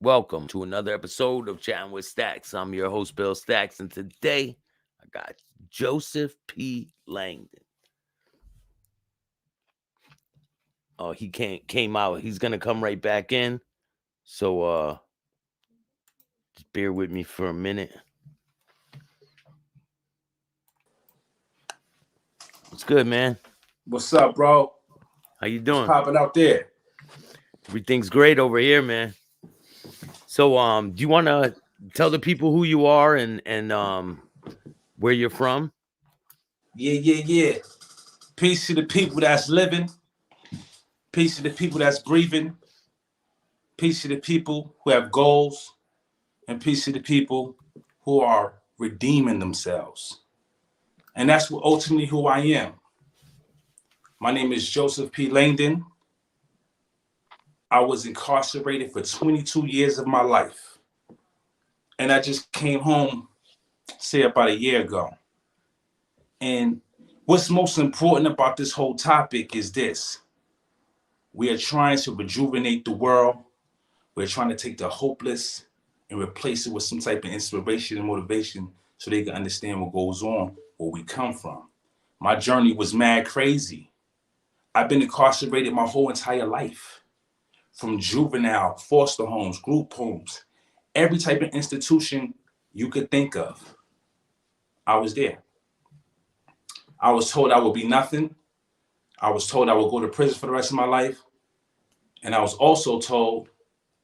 Welcome to another episode of Chattin with Staxx. I'm your host, Bill-Staxx, and today I got Joseph P. Langdon. Oh, he came out. He's gonna come right back in. So just bear with me for a minute. What's good, man? What's up, bro? How you What's doing? popping out there? Everything's great over here, man. So do you wanna tell the people who you are and where you're from? Yeah. Peace to the people that's living. Peace to the people that's breathing. Peace to the people who have goals. And peace to the people who are redeeming themselves. And that's what ultimately who I am. My name is Joseph P. Langdon. I was incarcerated for 22 years of my life. And I just came home, say about a year ago. And what's most important about this whole topic is this. We are trying to rejuvenate the world. We're trying to take the hopeless and replace it with some type of inspiration and motivation so they can understand what goes on, where we come from. My journey was mad crazy. I've been incarcerated my whole entire life. From juvenile, foster homes, group homes, every type of institution you could think of. I was there. I was told I would be nothing. I was told I would go to prison for the rest of my life. And I was also told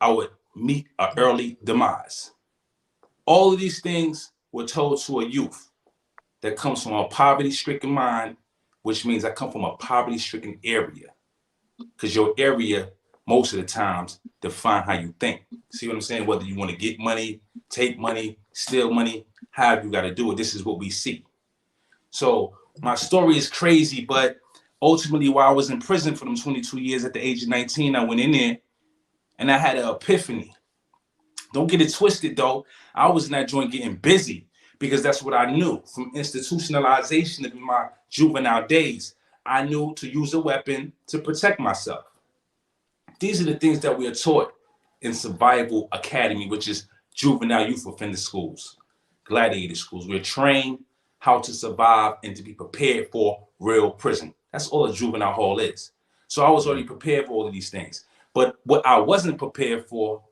I would meet an early demise. All of these things were told to a youth that comes from a poverty-stricken mind, which means I come from a poverty-stricken area. Because your area, most of the times, define how you think. See what I'm saying? Whether you want to get money, take money, steal money, however you got to do it, this is what we see. So my story is crazy, but ultimately, while I was in prison for them 22 years at the age of 19, I went in there and I had an epiphany. Don't get it twisted though. I was in that joint getting busy because that's what I knew from institutionalization of my juvenile days. I knew to use a weapon to protect myself. These are the things that we are taught in Survival Academy, which is juvenile youth offender schools, gladiator schools. We're trained how to survive and to be prepared for real prison. That's all a juvenile hall is. So I was already prepared for all of these things. But what I wasn't prepared for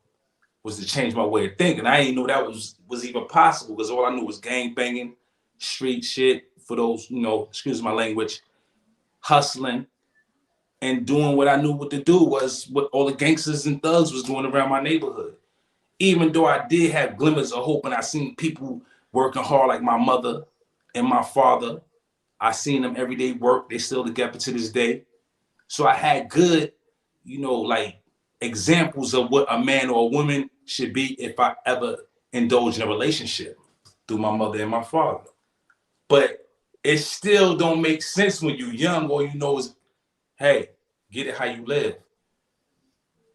was to change my way of thinking. I didn't know that was even possible because all I knew was gang banging, street shit, for those, excuse my language, hustling, and doing what I knew what to do was what all the gangsters and thugs was doing around my neighborhood. Even though I did have glimmers of hope and I seen people working hard like my mother and my father, I seen them every day work. They still together to this day. So I had good, like examples of what a man or a woman should be if I ever indulge in a relationship through my mother and my father. But it still don't make sense when you're young. All you know is, hey, get it how you live.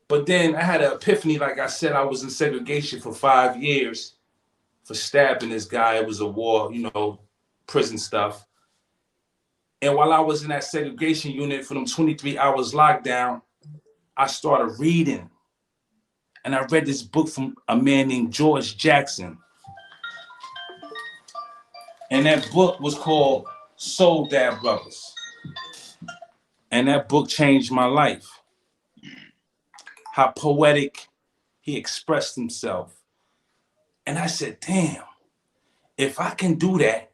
But then I had an epiphany. Like I said, I was in segregation for 5 years for stabbing this guy. It was a war, prison stuff. And while I was in that segregation unit for them 23 hours lockdown, I started reading. And I read this book from a man named George Jackson. And that book was called Soul Dad Brothers. And that book changed my life. How poetic he expressed himself. And I said, damn, if I can do that,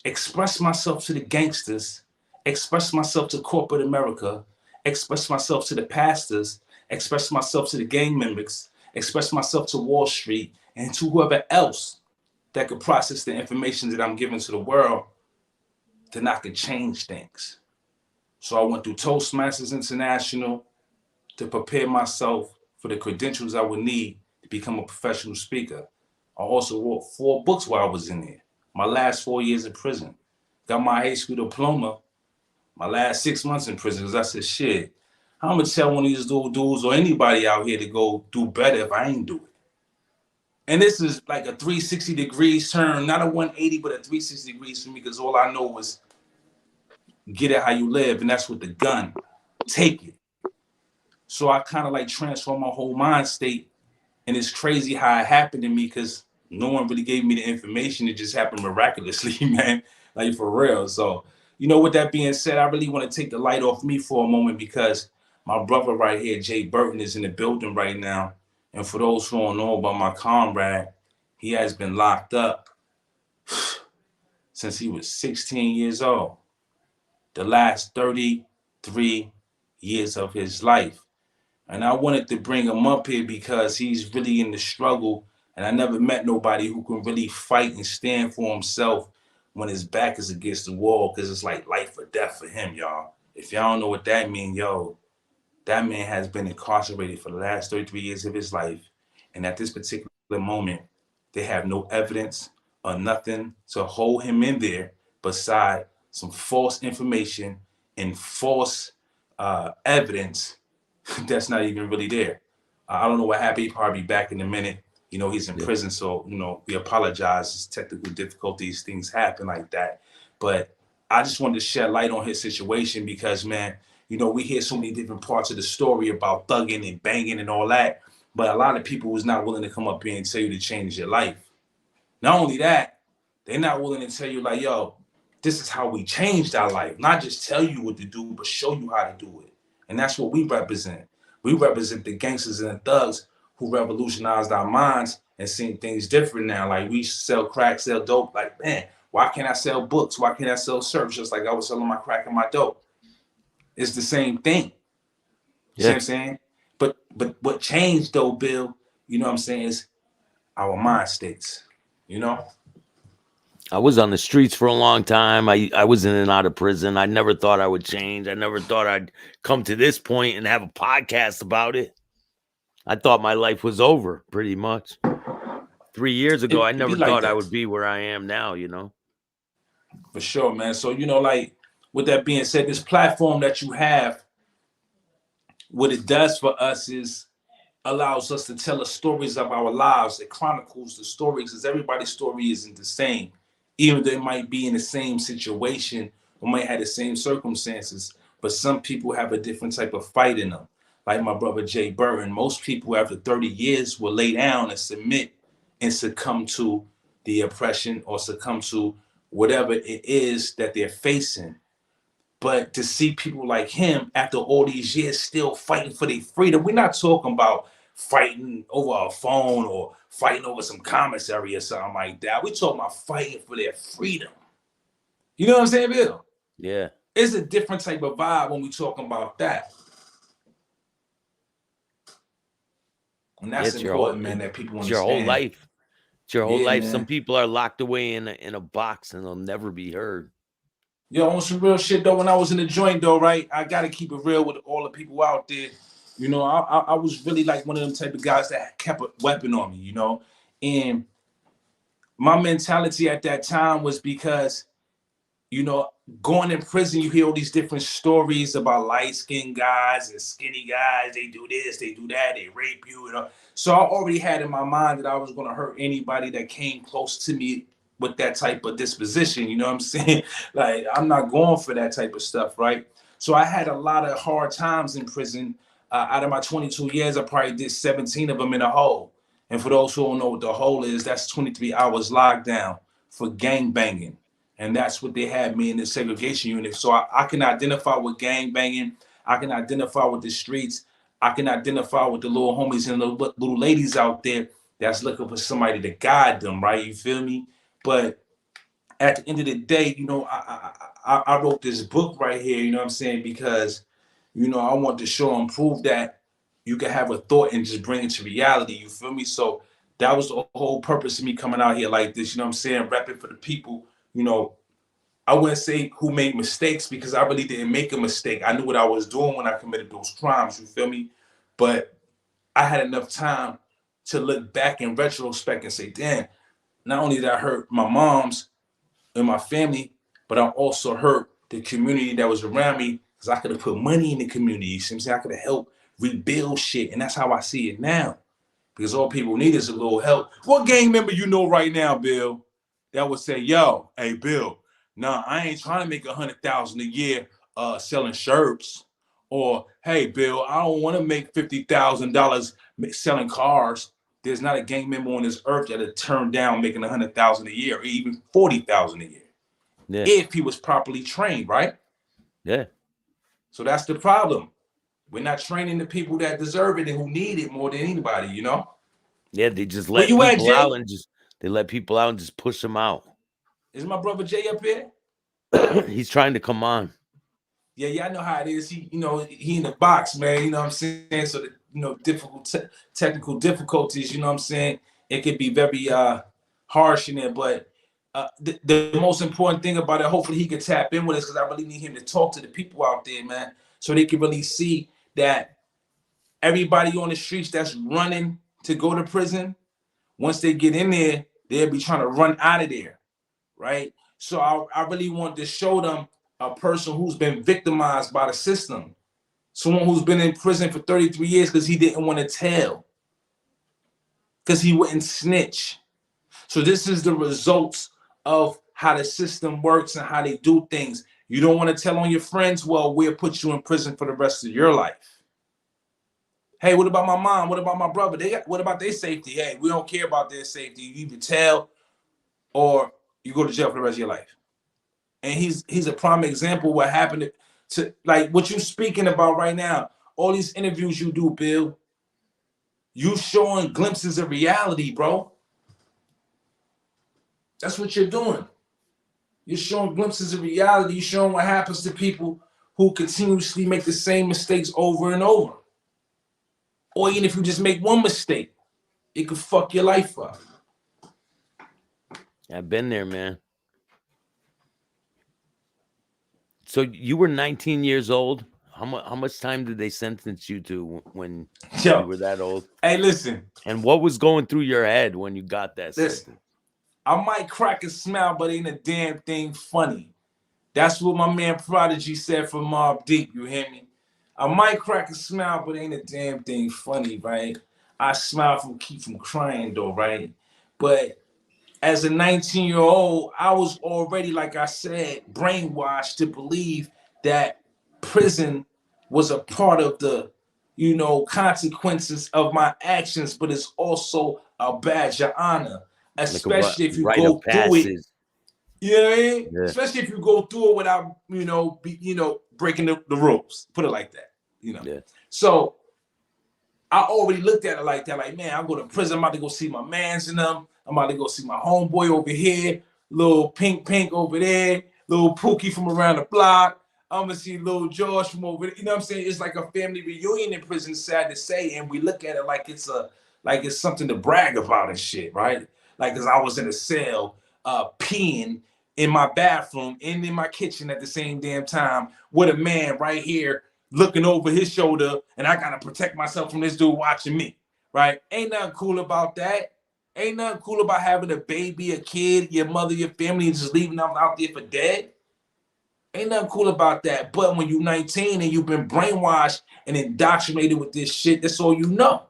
express myself to the gangsters, express myself to corporate America, express myself to the pastors, express myself to the gang members, express myself to Wall Street, and to whoever else that could process the information that I'm giving to the world, then I could change things. So I went through Toastmasters International to prepare myself for the credentials I would need to become a professional speaker. I also wrote 4 books while I was in there. My last 4 years in prison. Got my high school diploma my last 6 months in prison because I said, shit, I'm going to tell one of these little dudes or anybody out here to go do better if I ain't do it. And this is like a 360 degrees turn, not a 180, but a 360 degrees for me because all I know was get it how you live, and that's with the gun. Take it. So I kind of like transformed my whole mind state. And it's crazy how it happened to me because no one really gave me the information. It just happened miraculously, man. Like for real. So, with that being said, I really want to take the light off me for a moment because my brother right here, Jay Burton, is in the building right now. And for those who don't know about my comrade, he has been locked up since he was 16 years old. The last 33 years of his life. And I wanted to bring him up here because he's really in the struggle. And I never met nobody who can really fight and stand for himself when his back is against the wall, because it's like life or death for him, y'all. If y'all don't know what that means, yo, that man has been incarcerated for the last 33 years of his life. And at this particular moment, they have no evidence or nothing to hold him in there beside some false information and false evidence that's not even really there. I don't know what happened. He'll probably be back in a minute. He's in prison, so we apologize. It's technical difficulties, things happen like that. But I just wanted to shed light on his situation because, man, we hear so many different parts of the story about thugging and banging and all that. But a lot of people was not willing to come up here and tell you to change your life. Not only that, they're not willing to tell you like, yo, this is how we changed our life. Not just tell you what to do, but show you how to do it. And that's what we represent. We represent the gangsters and the thugs who revolutionized our minds and seen things different now. Like we sell crack, sell dope. Like, man, why can't I sell books? Why can't I sell shirts just like I was selling my crack and my dope? It's the same thing. You see what I'm saying? But what changed though, Bill, you know what I'm saying, is our mind states, I was on the streets for a long time. I was in and out of prison. I never thought I would change. I never thought I'd come to this point and have a podcast about it. I thought my life was over pretty much. 3 years ago, I never thought I would be where I am now, For sure, man. So, like with that being said, this platform that you have, what it does for us is allows us to tell the stories of our lives. It chronicles the stories because everybody's story isn't the same. Even though they might be in the same situation or might have the same circumstances, but some people have a different type of fight in them. Like my brother Jay Burton, most people after 30 years will lay down and submit and succumb to the oppression or succumb to whatever it is that they're facing. But to see people like him after all these years still fighting for their freedom, we're not talking about fighting over a phone or fighting over some commissary or something like that. We're talking about fighting for their freedom. You know what I'm saying, Bill? Yeah. It's a different type of vibe when we're talking about that. And that's important, man, that people understand. It's your whole life. It's your whole life. Man. Some people are locked away in a box and they'll never be heard. Yo, on some real shit though, when I was in the joint though, right? I gotta keep it real with all the people out there. I was really like one of them type of guys that kept a weapon on me, And my mentality at that time was because, going in prison, you hear all these different stories about light-skinned guys and skinny guys. They do this, they do that, they rape you, So I already had in my mind that I was gonna hurt anybody that came close to me with that type of disposition, you know what I'm saying? Like, I'm not going for that type of stuff, right? So I had a lot of hard times in prison. Out of my 22 years, I probably did 17 of them in a hole. And for those who don't know what the hole is, that's 23 hours lockdown for gang banging. And that's what they had me in the segregation unit. So I can identify with gang banging. I can identify with the streets. I can identify with the little homies and the little ladies out there that's looking for somebody to guide them, right? You feel me? But at the end of the day, I wrote this book right here, you know what I'm saying? Because, I want to show and prove that you can have a thought and just bring it to reality, you feel me? So that was the whole purpose of me coming out here like this, you know what I'm saying? Rapping for the people, I wouldn't say who made mistakes because I really didn't make a mistake. I knew what I was doing when I committed those crimes, you feel me? But I had enough time to look back in retrospect and say, damn, not only did I hurt my moms and my family, but I also hurt the community that was around me because I could have put money in the community. You see what I'm saying? I could have helped rebuild shit. And that's how I see it now. Because all people need is a little help. What gang member you know right now, Bill, that would say, yo, hey, Bill, nah, I ain't trying to make $100,000 a year selling shirts Or, hey, Bill, I don't want to make $50,000 selling cars. There's not a gang member on this earth that'll turn down making $100,000 a year, or even $40,000 a year, Yeah. if he was properly trained, right? Yeah. So that's the problem. We're not training the people that deserve it and who need it more than anybody, you know? Yeah. They just Where let you at, people out Jay? and just push them out. Is my brother Jay up here? He's trying to come on. Yeah, I know how it is. He in the box, man. You know what I'm saying? So the difficult technical difficulties. You know what I'm saying? It could be very harsh in there, but the most important thing about it, hopefully he could tap in with us, because I really need him to talk to the people out there, man, so they can really see that everybody on the streets that's running to go to prison, once they get in there, they'll be trying to run out of there, right? So I really want to show them a person who's been victimized by the system, someone who's been in prison for 33 years because he didn't want to tell, because he wouldn't snitch. So this is the results of how the system works and how they do things. You don't want to tell on your friends? Well, we'll put you in prison for the rest of your life. Hey, what about my mom? What about my brother? What about their safety? Hey, we don't care about their safety. You either tell or you go to jail for the rest of your life. And he's a prime example of what happened to like what you're speaking about right now. All these interviews you do, Bill, you showing glimpses of reality, bro. That's what you're doing. You're showing glimpses of reality. You're showing what happens to people who continuously make the same mistakes over and over. Or even if you just make one mistake, it could fuck your life up. I've been there, man. So you were 19 years old. How much time did they sentence you to when you Yo, were that old? hey, listen, And what was going through your head when you got that listen. sentence? I might crack a smile, but ain't a damn thing funny. That's what my man Prodigy said from Mobb Deep, you hear me? I might crack a smile, but ain't a damn thing funny, right? I smile from keep from crying though, right? But as a 19-year-old, I was already, like I said, brainwashed to believe that prison was a part of the, consequences of my actions, but it's also a badge of honor, Like a especially if you rite of go through it. passage. You know what I mean? Yeah. Especially if you go through it without, breaking the rules. Put it like that. Yeah. So I already looked at it like that. Like, man, I'm going to prison. I'm about to go see my mans and them. I'm about to go see my homeboy over here. Little Pink over there. Little Pookie from around the block. I'm going to see little George from over there. You know what I'm saying? It's like a family reunion in prison, sad to say. And we look at it like it's something to brag about and shit, right? Like, because I was in a cell peeing in my bathroom and in my kitchen at the same damn time with a man right here looking over his shoulder, and I gotta protect myself from this dude watching me, right? Ain't nothing cool about that. Ain't nothing cool about having a baby, a kid, your mother, your family, and just leaving them out there for dead. Ain't nothing cool about that. But when you're 19 and you've been brainwashed and indoctrinated with this shit, that's all you know.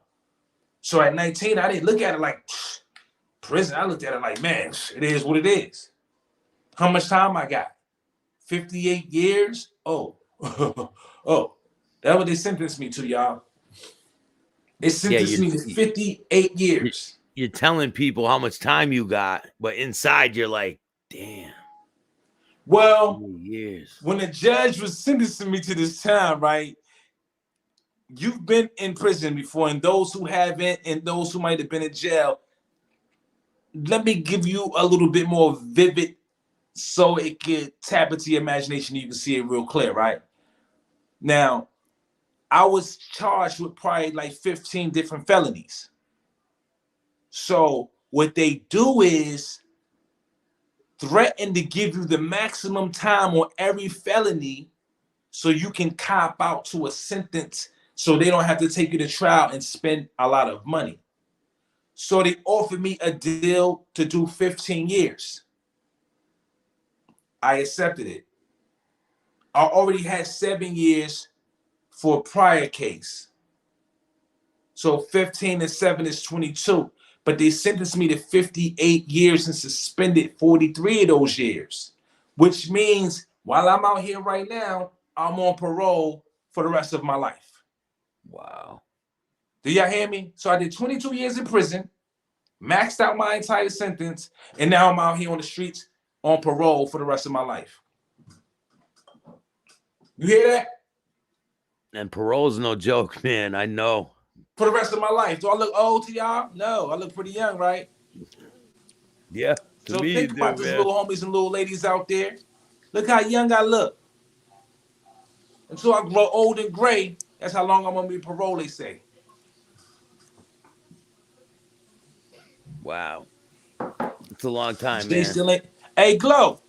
So at 19, I didn't look at it like prison. I looked at it like, man, it is what it is. How much time I got? 58 years? Oh, oh, that's what they sentenced me to, y'all. They Yeah, sentenced me to 58 years. you're telling people how much time you got, but inside you're like, damn, Well, years. when the judge was sentencing me to this time, right? You've been in prison before, and those who haven't, and those who might have been in jail, let me give you a little bit more vivid so it could tap into your imagination and you can see it real clear, right? Now, I was charged with probably like 15 different felonies. So what they do is threaten to give you the maximum time on every felony so you can cop out to a sentence so they don't have to take you to trial and spend a lot of money. So they offered me a deal to do 15 years. I accepted it. I already had 7 years for a prior case. So 15 and 7 is 22. But they sentenced me to 58 years and suspended 43 of those years, which means while I'm out here right now, I'm on parole for the rest of my life. Wow. Do y'all hear me? So I did 22 years in prison, maxed out my entire sentence, and now I'm out here on the streets on parole for the rest of my life. You hear that? And parole's no joke, man. I know. For the rest of my life. Do I look old to y'all? No, I look pretty young, right? Yeah, to So me you think do, about these man. little homies and little ladies out there. Look how young I look. Until I grow old and gray, that's how long I'm gonna be parole, they say. Wow. It's a long time, Stay man. still ain't. Hey, Glow.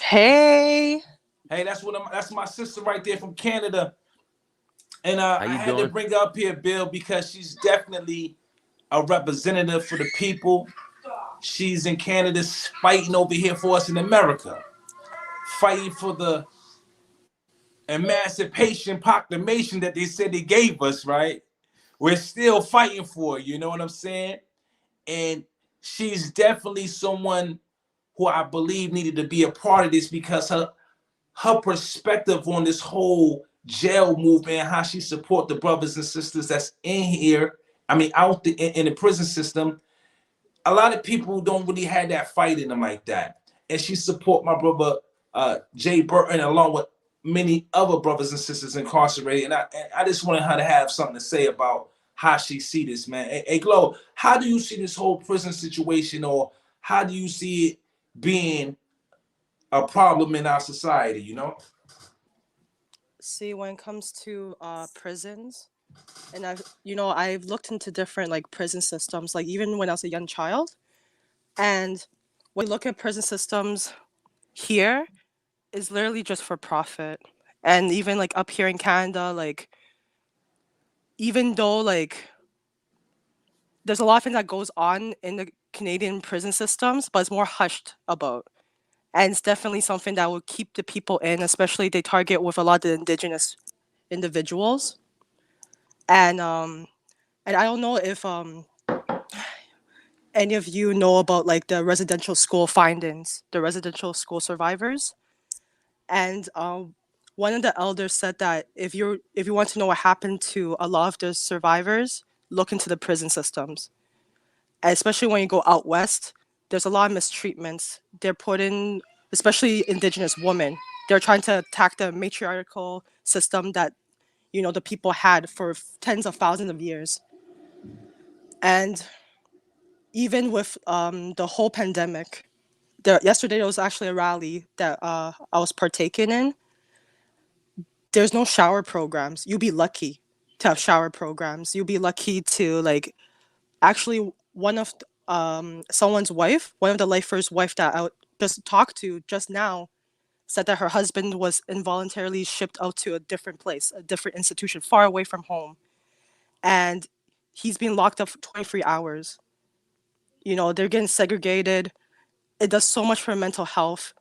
Hey. Hey, that's my sister right there from Canada. And How I you had to doing? bring her up here, Bill, because she's definitely a representative for the people. She's in Canada fighting over here for us in America, fighting for the Emancipation Proclamation that they said they gave us, right? We're still fighting for it, you know what I'm saying? And she's definitely someone who I believe needed to be a part of this because her perspective on this whole jail movement and how she support the brothers and sisters that's in here, I mean, in the prison system, a lot of people don't really have that fight in them like that. And she support my brother Jay Burton along with many other brothers and sisters incarcerated. And I just wanted her to have something to say about how she see this, man. Hey, Glo, how do you see this whole prison situation, or how do you see it being a problem in our society, you know? See, when it comes to prisons, and I've looked into different like prison systems, like even when I was a young child. And when you look at prison systems here, it's literally just for profit. And even like up here in Canada, like even though like there's a lot of things that goes on in the Canadian prison systems, but it's more hushed about. And it's definitely something that will keep the people in, especially they target with a lot of the indigenous individuals. And I don't know if any of you know about like the residential school findings, the residential school survivors. And one of the elders said that if you want to know what happened to a lot of the survivors, look into the prison systems. And especially when you go out west, there's a lot of mistreatments. They're put in, especially indigenous women. They're trying to attack the matriarchal system that the people had for tens of thousands of years. And even with the whole pandemic, yesterday there was actually a rally that I was partaking in. There's no shower programs. You'll be lucky to have shower programs. You'll be lucky to like actually one of someone's wife, one of the lifers' wife that I just talked to just now said that her husband was involuntarily shipped out to a different place, a different institution, far away from home, and he's being locked up for 23 hours. They're getting segregated. It does so much for mental health.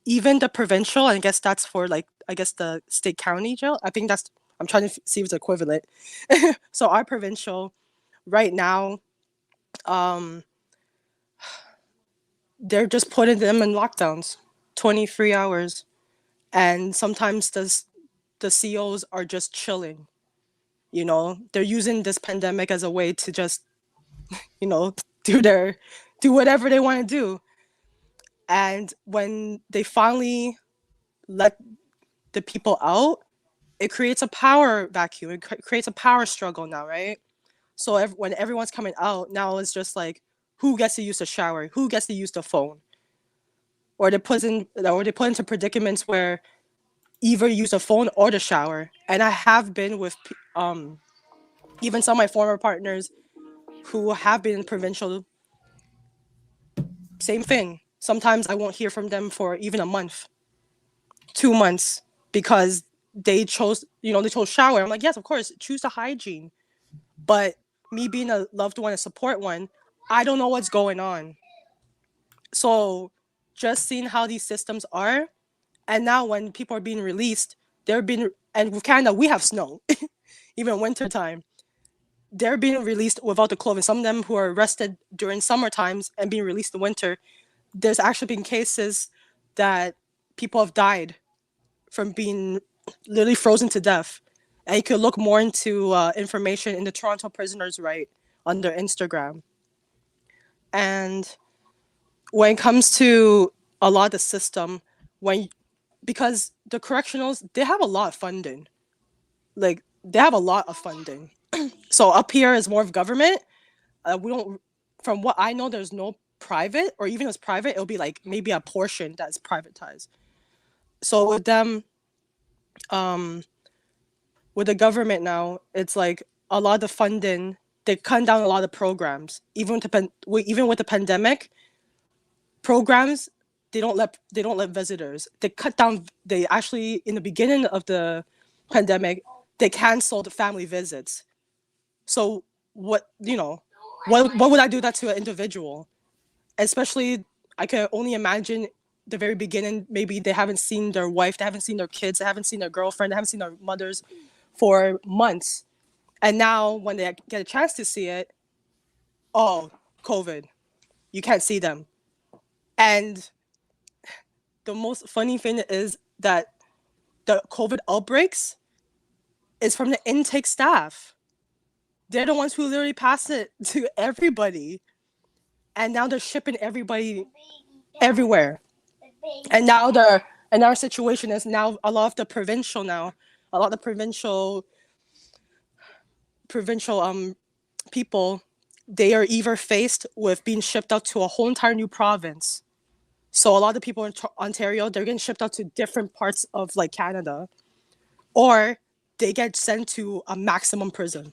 Even the provincial, and I guess that's for like, I guess the state county jail. I think I'm trying to see if it's equivalent. So our provincial right now, um, they're just putting them in lockdowns, 23 hours. And sometimes the COs are just chilling. They're using this pandemic as a way to just, you know, do do whatever they want to do. And when they finally let the people out, it creates a power vacuum. It creates a power struggle now, right? So when everyone's coming out, now it's just like, who gets to use the shower? Who gets to use the phone? Or they put into predicaments where either use the phone or the shower. And I have been with even some of my former partners who have been in provincial. Same thing. Sometimes I won't hear from them for even a month, 2 months, because they chose shower. I'm like, yes, of course, choose the hygiene. But me being a loved one, a support one, I don't know what's going on. So just seeing how these systems are, and now when people are being released, and with Canada, we have snow, even winter time. They're being released without the clothing. Some of them who are arrested during summer times and being released in winter, there's actually been cases that people have died from being literally frozen to death. And you could look more into information in the Toronto Prisoners' Right on their Instagram. And when it comes to a lot of the system, when because the correctionals, they have a lot of funding. Like they have a lot of funding. So up here is more of government. We don't, from what I know, there's no private, or even if it's private, it'll be like maybe a portion that's privatized. So with them, um, with the government now, it's like a lot of the funding. They cut down a lot of programs. Even with the pandemic programs, they don't let visitors. They cut down. They actually, in the beginning of the pandemic, they canceled family visits. So what would I do that to an individual? Especially, I can only imagine the very beginning. Maybe they haven't seen their wife, they haven't seen their kids, they haven't seen their girlfriend, they haven't seen their mothers for months. And now when they get a chance to see it, oh, COVID, you can't see them. And the most funny thing is that the COVID outbreaks is from the intake staff. They're the ones who literally pass it to everybody. And now they're shipping everybody everywhere. And now our situation is now a lot of the provincial now, a lot of the provincial people, they are either faced with being shipped out to a whole entire new province. So a lot of the people in Ontario, they're getting shipped out to different parts of like Canada, or they get sent to a maximum prison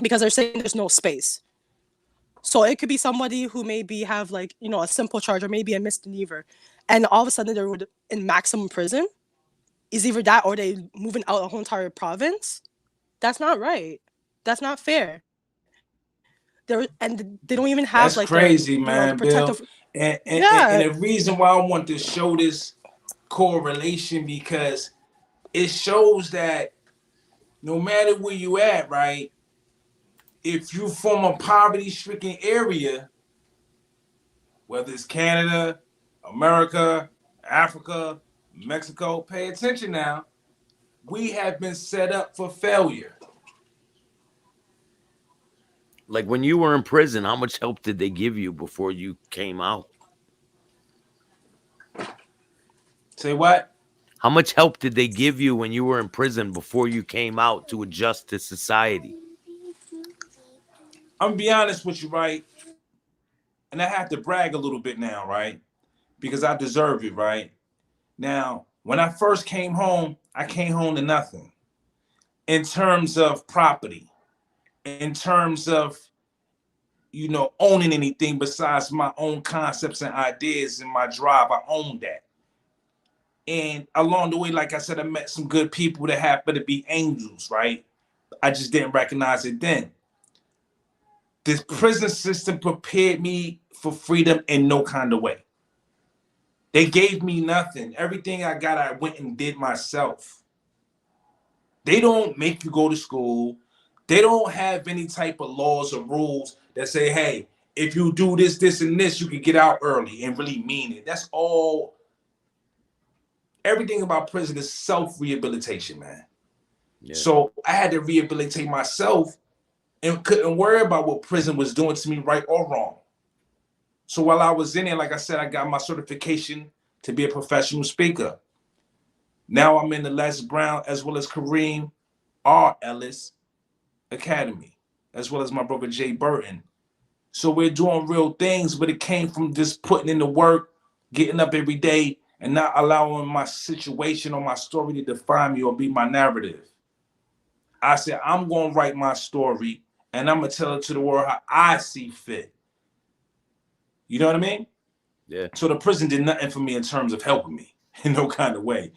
because they're saying there's no space. So it could be somebody who maybe have like, a simple charge or maybe a misdemeanor, and all of a sudden they're in maximum prison. Is either that or they moving out a whole entire province. That's not right. That's not fair. They don't even have like That's crazy, the man, protective. Bill. And Yeah, the reason why I want to show this correlation, because it shows that no matter where you at, right? If you from a poverty-stricken area, whether it's Canada, America, Africa, Mexico, pay attention now. We have been set up for failure. Like when you were in prison, how much help did they give you before you came out? Say what? How much help did they give you when you were in prison before you came out to adjust to society? I'm gonna be honest with you, right? And I have to brag a little bit now, right? Because I deserve it, right? Now, when I first came home, I came home to nothing in terms of property, in terms of, owning anything besides my own concepts and ideas and my drive. I owned that. And along the way, like I said, I met some good people that happen to be angels, right? I just didn't recognize it then. This prison system prepared me for freedom in no kind of way. They gave me nothing. Everything I got, I went and did myself. They don't make you go to school. They don't have any type of laws or rules that say, hey, if you do this, this, and this, you can get out early and really mean it. That's all. Everything about prison is self-rehabilitation, man. Yeah. So I had to rehabilitate myself and couldn't worry about what prison was doing to me, right or wrong. So while I was in there, like I said, I got my certification to be a professional speaker. Now I'm in the Les Brown as well as Kareem R. Ellis Academy, as well as my brother Jay Burton. So we're doing real things, but it came from just putting in the work, getting up every day, and not allowing my situation or my story to define me or be my narrative. I said, I'm going to write my story, and I'm going to tell it to the world how I see fit. You know what I mean? Yeah. So the prison did nothing for me in terms of helping me in no kind of way.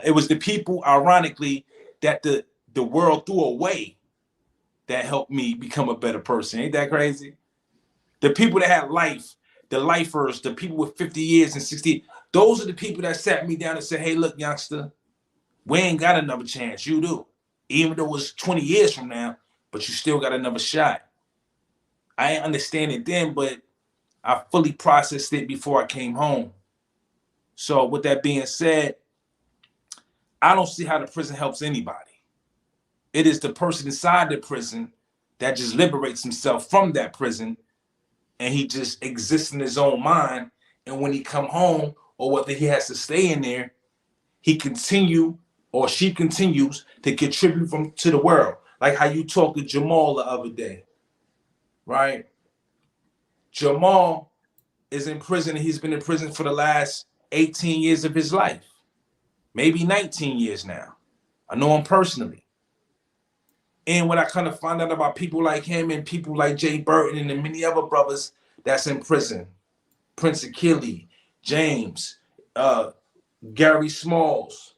It was the people, ironically, that the world threw away that helped me become a better person. Ain't that crazy? The people that had life, the lifers, the people with 50 years and 60, those are the people that sat me down and said, hey, look, youngster, we ain't got another chance. You do. Even though it's 20 years from now, but you still got another shot. I didn't understand it then, but I fully processed it before I came home. So with that being said, I don't see how the prison helps anybody. It is the person inside the prison that just liberates himself from that prison, and he just exists in his own mind. And when he come home, or whether he has to stay in there, he continue or she continues to contribute to the world. Like how you talked to Jamal the other day, right? Jamal is in prison, and he's been in prison for the last 18 years of his life, maybe 19 years now. I know him personally. And when I kind of find out about people like him and people like Jay Burton and the many other brothers that's in prison, Prince Achille, James, Gary Smalls,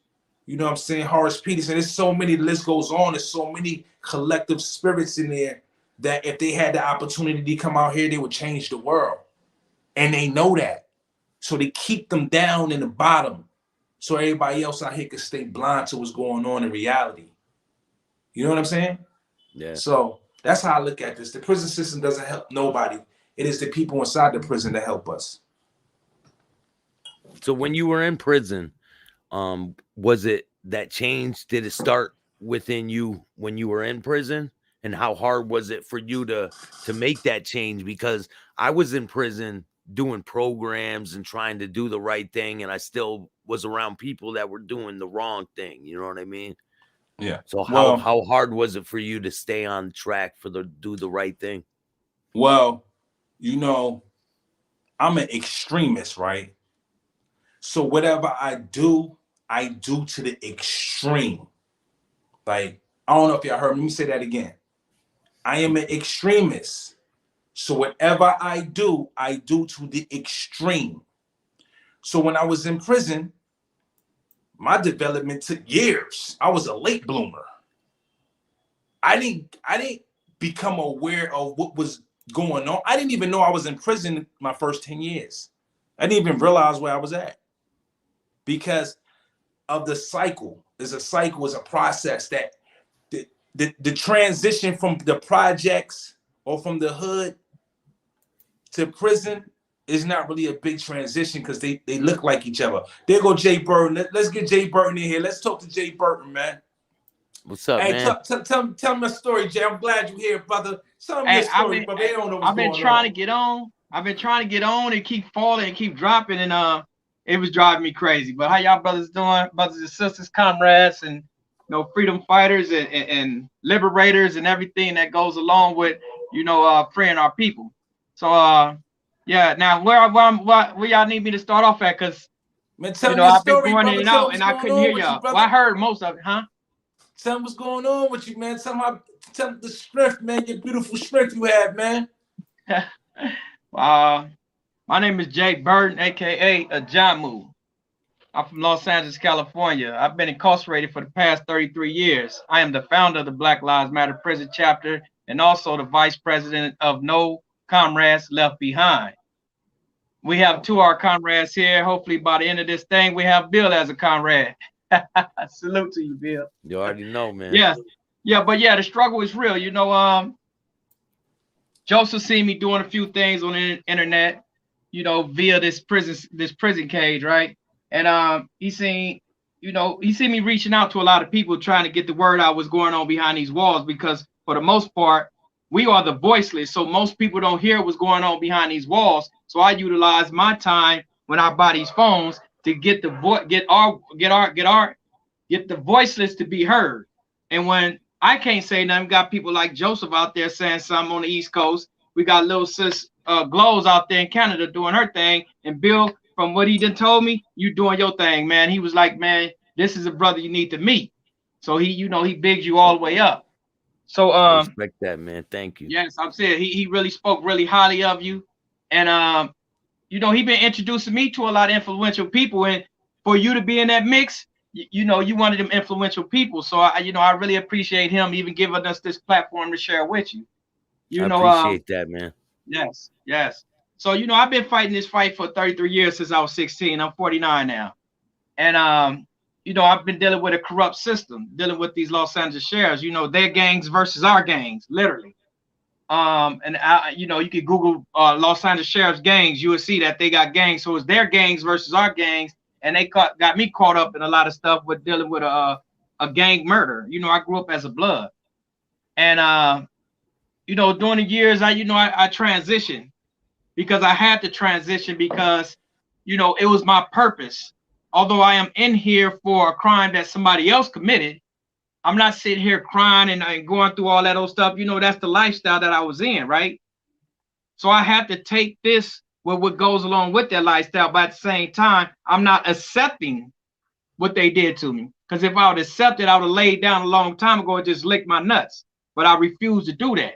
you know what I'm saying, Horace Peterson, there's so many, the list goes on. There's so many collective spirits in there that if they had the opportunity to come out here, they would change the world. And they know that. So they keep them down in the bottom so everybody else out here can stay blind to what's going on in reality. You know what I'm saying? Yeah. So that's how I look at this. The prison system doesn't help nobody. It is the people inside the prison that help us. So when you were in prison, was it that change? Did it start within you when you were in prison? And how hard was it for you to make that change? Because I was in prison doing programs and trying to do the right thing, and I still was around people that were doing the wrong thing. You know what I mean? Yeah. So how hard was it for you to stay on track do the right thing? Well, you know, I'm an extremist, right? So whatever I do to the extreme. Like, I don't know if y'all heard me. Let me say that again. I am an extremist. So whatever I do to the extreme. So when I was in prison, my development took years. I was a late bloomer. I didn't become aware of what was going on. I didn't even know I was in prison my first 10 years. I didn't even realize where I was at because of the cycle. It's a process that the transition from the projects or from the hood to prison is not really a big transition because they look like each other. There go Jay Burton. Let's get Jay Burton in here. Let's talk to Jay Burton, man. What's up, hey, man? Tell me a story, Jay. I'm glad you're here, brother. Tell me a story, but they don't know what's going on. I've been trying to get on. I've been trying to get on and keep falling and keep dropping, and it was driving me crazy. But how y'all brothers doing, brothers and sisters, comrades, and freedom fighters and liberators and everything that goes along with freeing our people. So yeah. Now where y'all need me to start off at? Because I've been going in and out and I couldn't hear y'all. Well, I heard most of it, huh? Tell them what's going on with you, man. Tell them the strength, man. Your beautiful strength you have, man. My name is Jay Burton, aka Ajamu. I'm from Los Angeles, California. I've been incarcerated for the past 33 years. I am the founder of the Black Lives Matter prison chapter and also the vice president of No Comrades Left Behind. We have two of our comrades here. Hopefully by the end of this thing, we have Bill as a comrade. Salute to you, Bill. You already know, man. Yeah, but yeah, the struggle is real. Joseph seen me doing a few things on the internet, via this prison cage, right? And he seen me reaching out to a lot of people trying to get the word out what's going on behind these walls, because for the most part, we are the voiceless. So most people don't hear what's going on behind these walls. So I utilize my time when I buy these phones to get the voiceless to be heard. And when I can't say nothing, got people like Joseph out there saying something on the East Coast. We got little sis Glows out there in Canada doing her thing. And Bill, from what he done told me, you doing your thing, man. He was like, man, this is a brother you need to meet. So he bigs you all the way up. So I respect that, man. Thank you. Yes, I'm saying he really spoke really highly of you. And he been introducing me to a lot of influential people. And for you to be in that mix, you wanted them influential people. So I really appreciate him even giving us this platform to share with you. I appreciate that, man. Yes. So I've been fighting this fight for 33 years since I was 16. I'm 49 now. And I've been dealing with a corrupt system, dealing with these Los Angeles sheriffs, their gangs versus our gangs, literally. And you could Google Los Angeles sheriffs gangs, you will see that they got gangs. So it's their gangs versus our gangs. And they got me caught up in a lot of stuff with dealing with a a gang murder. You know, I grew up as a blood. And you know, during the years I transitioned because I had to transition because, you know, it was my purpose. Although I am in here for a crime that somebody else committed, I'm not sitting here crying and going through all that old stuff. You know, that's the lifestyle that I was in, right? So I have to take this with what goes along with that lifestyle, but at the same time, I'm not accepting what they did to me. Because if I would accept it, I would have laid down a long time ago and just licked my nuts. But I refuse to do that.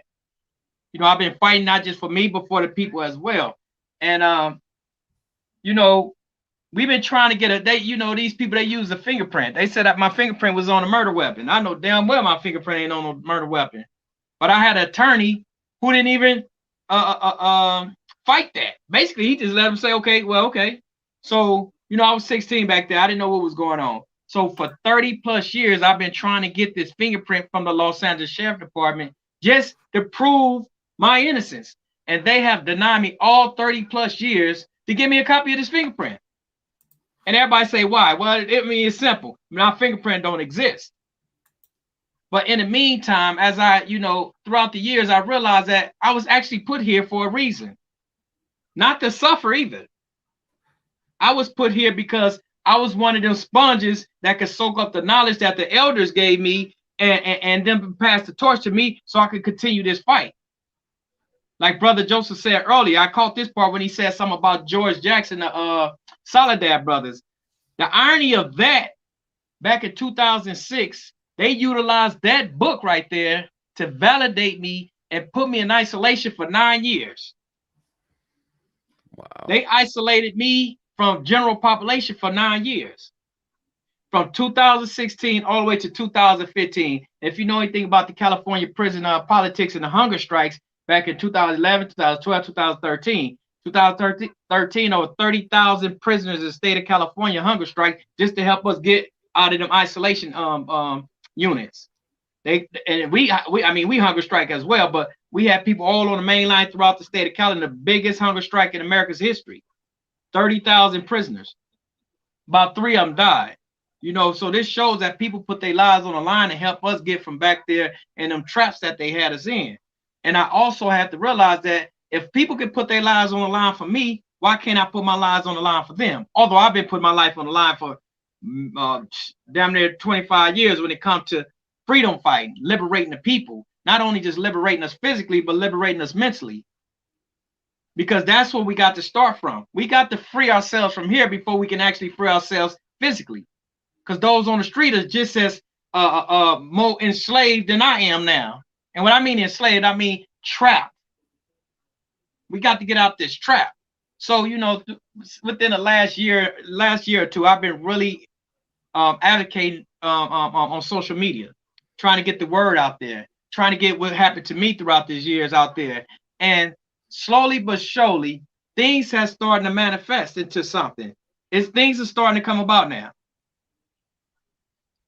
You know, I've been fighting not just for me, but for the people as well. And you know, we've been trying to get you know, these people, they use a fingerprint. They said that my fingerprint was on a murder weapon. I know damn well my fingerprint ain't on a murder weapon. But I had an attorney who didn't even fight that. Basically, he just let him say, okay, well, okay. So, you know, I was 16 back there. I didn't know what was going on. So for 30 plus years, I've been trying to get this fingerprint from the Los Angeles Sheriff Department just to prove my innocence. And they have denied me all 30 plus years to give me a copy of this fingerprint. And everybody say, why? Well, I mean, it's simple. My fingerprint don't exist. But in the meantime, as I, you know, throughout the years, I realized that I was actually put here for a reason. Not to suffer either. I was put here because I was one of them sponges that could soak up the knowledge that the elders gave me and then pass the torch to me so I could continue this fight. Like Brother Joseph said earlier, I caught this part when he said something about George Jackson, the Soledad brothers. The irony of that, back in 2006, they utilized that book right there to validate me and put me in isolation for 9 years. Wow. They isolated me from general population for 9 years. From 2016 all the way to 2015. If you know anything about the California prison politics and the hunger strikes back in 2011, 2012, 2013. 2013, over 30,000 prisoners in the state of California hunger strike just to help us get out of them isolation units. We hunger strike as well, but we had people all on the main line throughout the state of California, the biggest hunger strike in America's history. 30,000 prisoners. About 3 of them died. You know, so this shows that people put their lives on the line to help us get from back there and them traps that they had us in. And I also have to realize that if people can put their lives on the line for me, why can't I put my lives on the line for them? Although I've been putting my life on the line for damn near 25 years when it comes to freedom fighting, liberating the people, not only just liberating us physically, but liberating us mentally. Because that's where we got to start from. We got to free ourselves from here before we can actually free ourselves physically. Because those on the street are just as more enslaved than I am now. And when I mean enslaved, I mean trapped. We got to get out this trap. So, you know, within the last year or two, I've been really advocating on social media, trying to get the word out there, trying to get what happened to me throughout these years out there. And slowly but surely, things have started to manifest into something. Things are starting to come about now.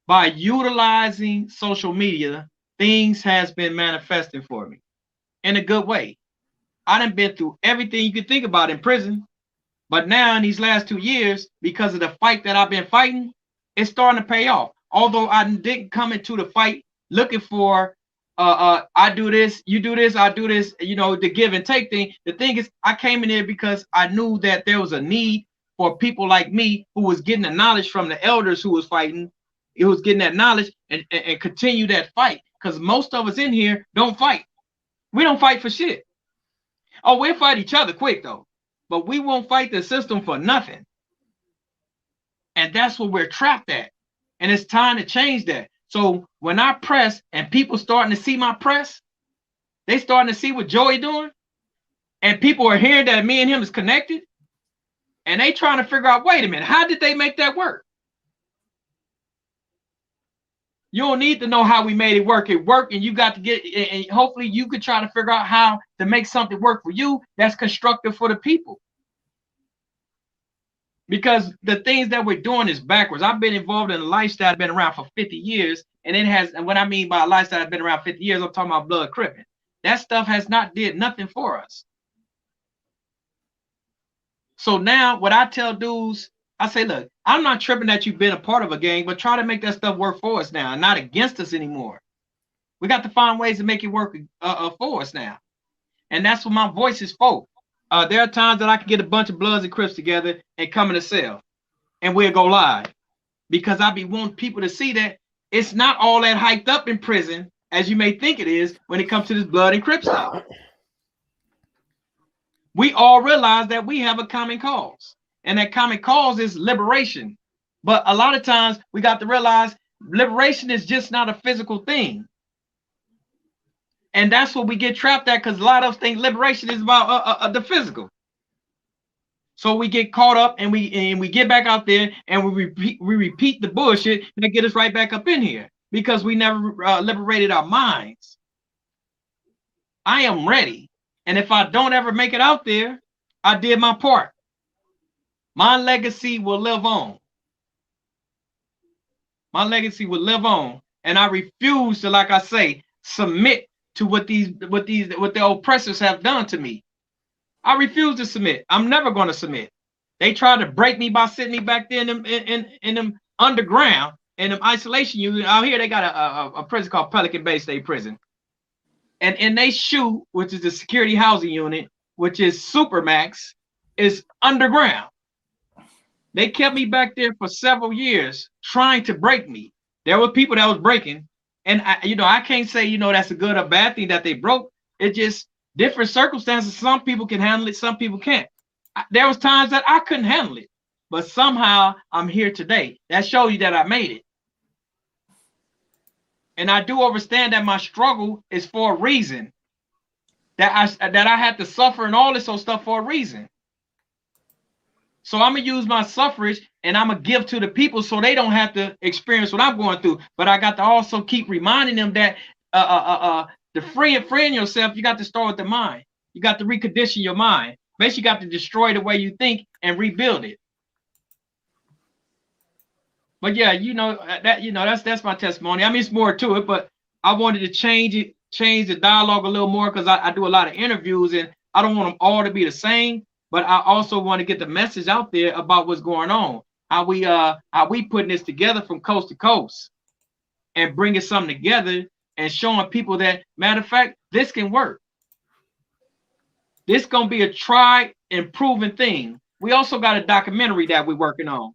By utilizing social media, things has been manifesting for me in a good way. I done been through everything you could think about in prison, but now in these last 2 years, because of the fight that I've been fighting, it's starting to pay off. Although I didn't come into the fight looking for I do this, you do this, I do this, you know, the give and take thing. The thing is, I came in there because I knew that there was a need for people like me who was getting the knowledge from the elders who was fighting. It was getting that knowledge and continue that fight. Because most of us in here don't fight. We don't fight for shit. Oh, we'll fight each other quick though, but we won't fight the system for nothing. And that's where we're trapped at. And it's time to change that. So when I press and people starting to see my press, they starting to see what Joey doing, and people are hearing that me and him is connected, and they trying to figure out, wait a minute, how did they make that work? You don't need to know how we made it work. It worked, and you got to get, and hopefully you could try to figure out how to make something work for you that's constructive for the people. Because the things that we're doing is backwards. I've been involved in a lifestyle that's been around for 50 years, and it has, and what I mean by a lifestyle that's been around 50 years, I'm talking about blood cripping. That stuff has not did nothing for us. So now what I tell dudes I say, look, I'm not tripping that you've been a part of a gang, but try to make that stuff work for us now, and not against us anymore. We got to find ways to make it work for us now. And that's what my voice is for. There are times that I can get a bunch of Bloods and Crips together and come in a cell, and we'll go live, because I be wanting people to see that it's not all that hyped up in prison as you may think it is when it comes to this Blood and Crip stuff. We all realize that we have a common cause, and that common cause is liberation. But a lot of times we got to realize liberation is just not a physical thing. And that's what we get trapped at, because a lot of us think liberation is about the physical. So we get caught up, and we get back out there, and we repeat the bullshit that get us right back up in here, because we never liberated our minds. I am ready, and if I don't ever make it out there, I did my part. My legacy will live on. My legacy will live on, and I refuse to, like I say, submit to what the oppressors have done to me. I refuse to submit. I'm never going to submit. They tried to break me by sitting me back there in them underground, in them isolation units. Out here, they got a prison called Pelican Bay State Prison. And in they shoot, which is the security housing unit, which is Supermax, is underground. They kept me back there for several years trying to break me. There were people that was breaking. And I can't say, that's a good or bad thing that they broke. It just different circumstances. Some people can handle it, some people can't. There was times that I couldn't handle it, but somehow I'm here today. That shows you that I made it. And I do understand that my struggle is for a reason. That I had to suffer and all this old stuff for a reason. So I'm gonna use my suffrage, and I'm gonna give to the people so they don't have to experience what I'm going through. But I got to also keep reminding them that the freeing yourself, you got to start with the mind. You got to recondition your mind. Basically, you got to destroy the way you think and rebuild it. But yeah, that's my testimony. I mean, it's more to it, but I wanted to change the dialogue a little more, because I do a lot of interviews, and I don't want them all to be the same. But I also want to get the message out there about what's going on, how we putting this together from coast to coast, and bringing something together and showing people that, matter of fact, this can work. This gonna be a tried and proven thing. We also got a documentary that we're working on.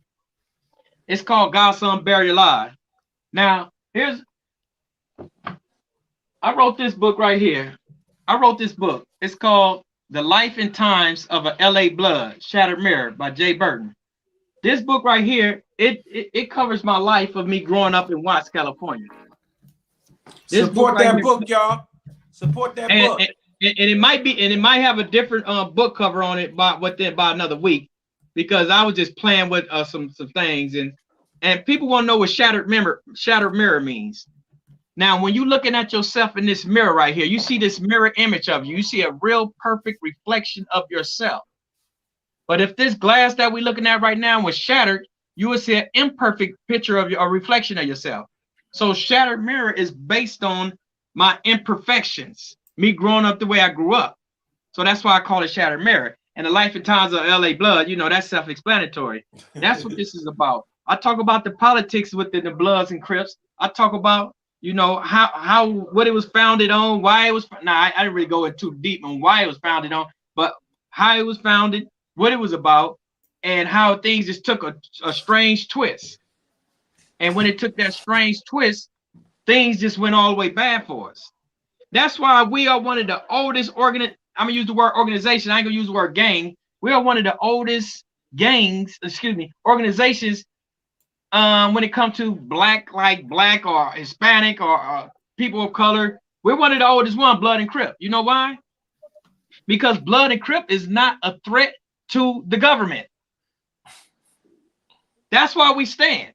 It's called Godson Buried Alive. Now, I wrote this book right here. I wrote this book. It's called The Life and Times of a LA Blood, Shattered Mirror by Jay Burton. This book right here, it covers my life of me growing up in Watts, California. Support that book, y'all. Support that book. And it might have a different book cover on it by another week, because I was just playing with some things, and people want to know what shattered mirror means. Now, when you're looking at yourself in this mirror right here, you see this mirror image of you. You see a real perfect reflection of yourself. But if this glass that we're looking at right now was shattered, you would see an imperfect picture of a reflection of yourself. So shattered mirror is based on my imperfections, me growing up the way I grew up. So that's why I call it Shattered Mirror. And The Life and Times of LA Blood, that's self-explanatory. That's what this is about. I talk about the politics within the Bloods and Crips. I talk about, how what it was founded on, why it was. I didn't really go in too deep on why it was founded on, but how it was founded, what it was about, and how things just took a strange twist. And when it took that strange twist, things just went all the way bad for us. That's why we are one of the oldest I'm gonna use the word organization. I ain't gonna use the word gang. We are one of the oldest organizations. When it comes to black or Hispanic or people of color, we're one of the oldest one, Blood and Crip. You know why? Because Blood and Crip is not a threat to the government. That's why we stand.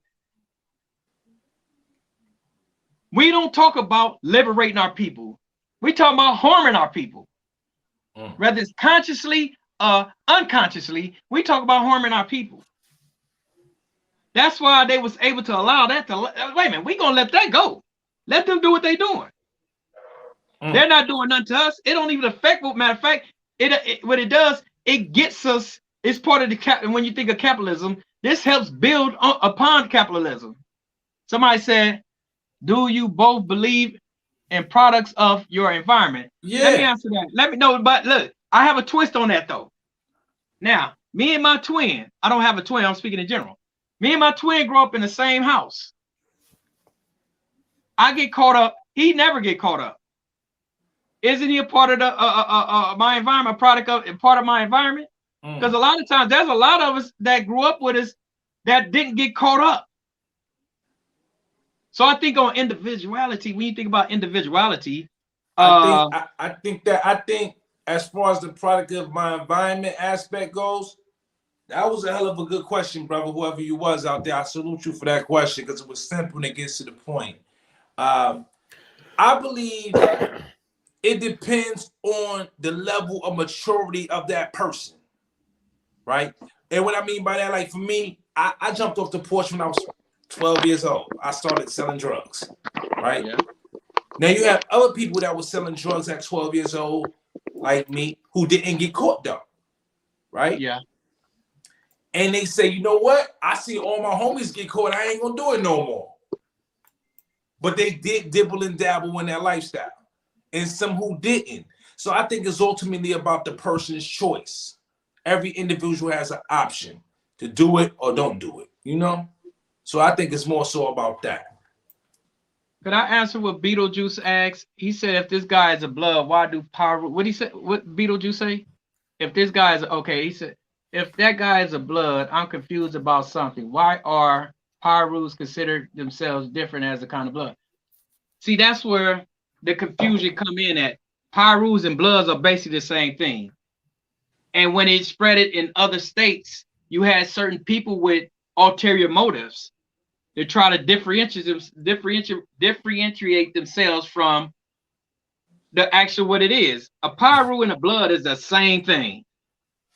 We don't talk about liberating our people. We talk about harming our people. Whether it's consciously or unconsciously, we talk about harming our people. That's why they was able to allow that to, wait a minute, we gonna let that go. Let them do what they doing. They're not doing nothing to us. It don't even affect, matter of fact, what it does, it gets us, it's part of the when you think of capitalism, This helps build upon capitalism. Somebody said, do you both believe in products of your environment? Yeah. Let me answer that. Let me know, but look, I have a twist on that though. Now, me and my twin, I don't have a twin, I'm speaking in general. Me and my twin grew up in the same house. I get caught up, he never get caught up. Isn't he a part of the my environment, part of my environment? Because a lot of times there's a lot of us that grew up with us that didn't get caught up. So I think on individuality, when you think about individuality, I think as far as the product of my environment aspect goes, that was a hell of a good question, brother. Whoever you was out there, I salute you for that question because it was simple and it gets to the point. I believe it depends on the level of maturity of that person, right? And what I mean by that, like for me, I jumped off the porch when I was 12 years old. I started selling drugs, right? Yeah. Now you have other people that were selling drugs at 12 years old, like me, who didn't get caught though, right? Yeah. And they say, you know what? I see all my homies get caught. I ain't gonna do it no more. But they did dibble and dabble in that lifestyle. And some who didn't. So I think it's ultimately about the person's choice. Every individual has an option to do it or don't do it, you know? So I think it's more so about that. Could I answer what Beetlejuice asked? He said, if this guy is a blood, why do power, what he said, what Beetlejuice say? If this guy is, okay, he said, if that guy is a blood, I'm confused about something. Why are power rules considered themselves different as a kind of blood? See, that's where the confusion come in at. Power rules and bloods are basically the same thing. And when it spread it in other states, you had certain people with ulterior motives to try to differentiate themselves from the actual what it is. A power rule and a blood is the same thing.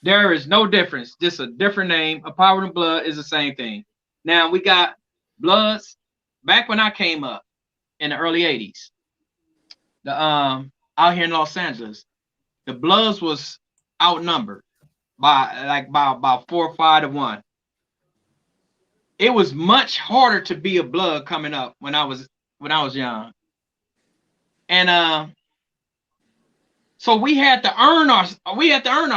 There is no difference, just a different name. A power and blood is the same thing. Now we got bloods. Back when I came up in the early 80s, the out here in Los Angeles, the bloods was outnumbered by about 4 or 5 to 1. It was much harder to be a blood coming up when I was young. And so we had to earn our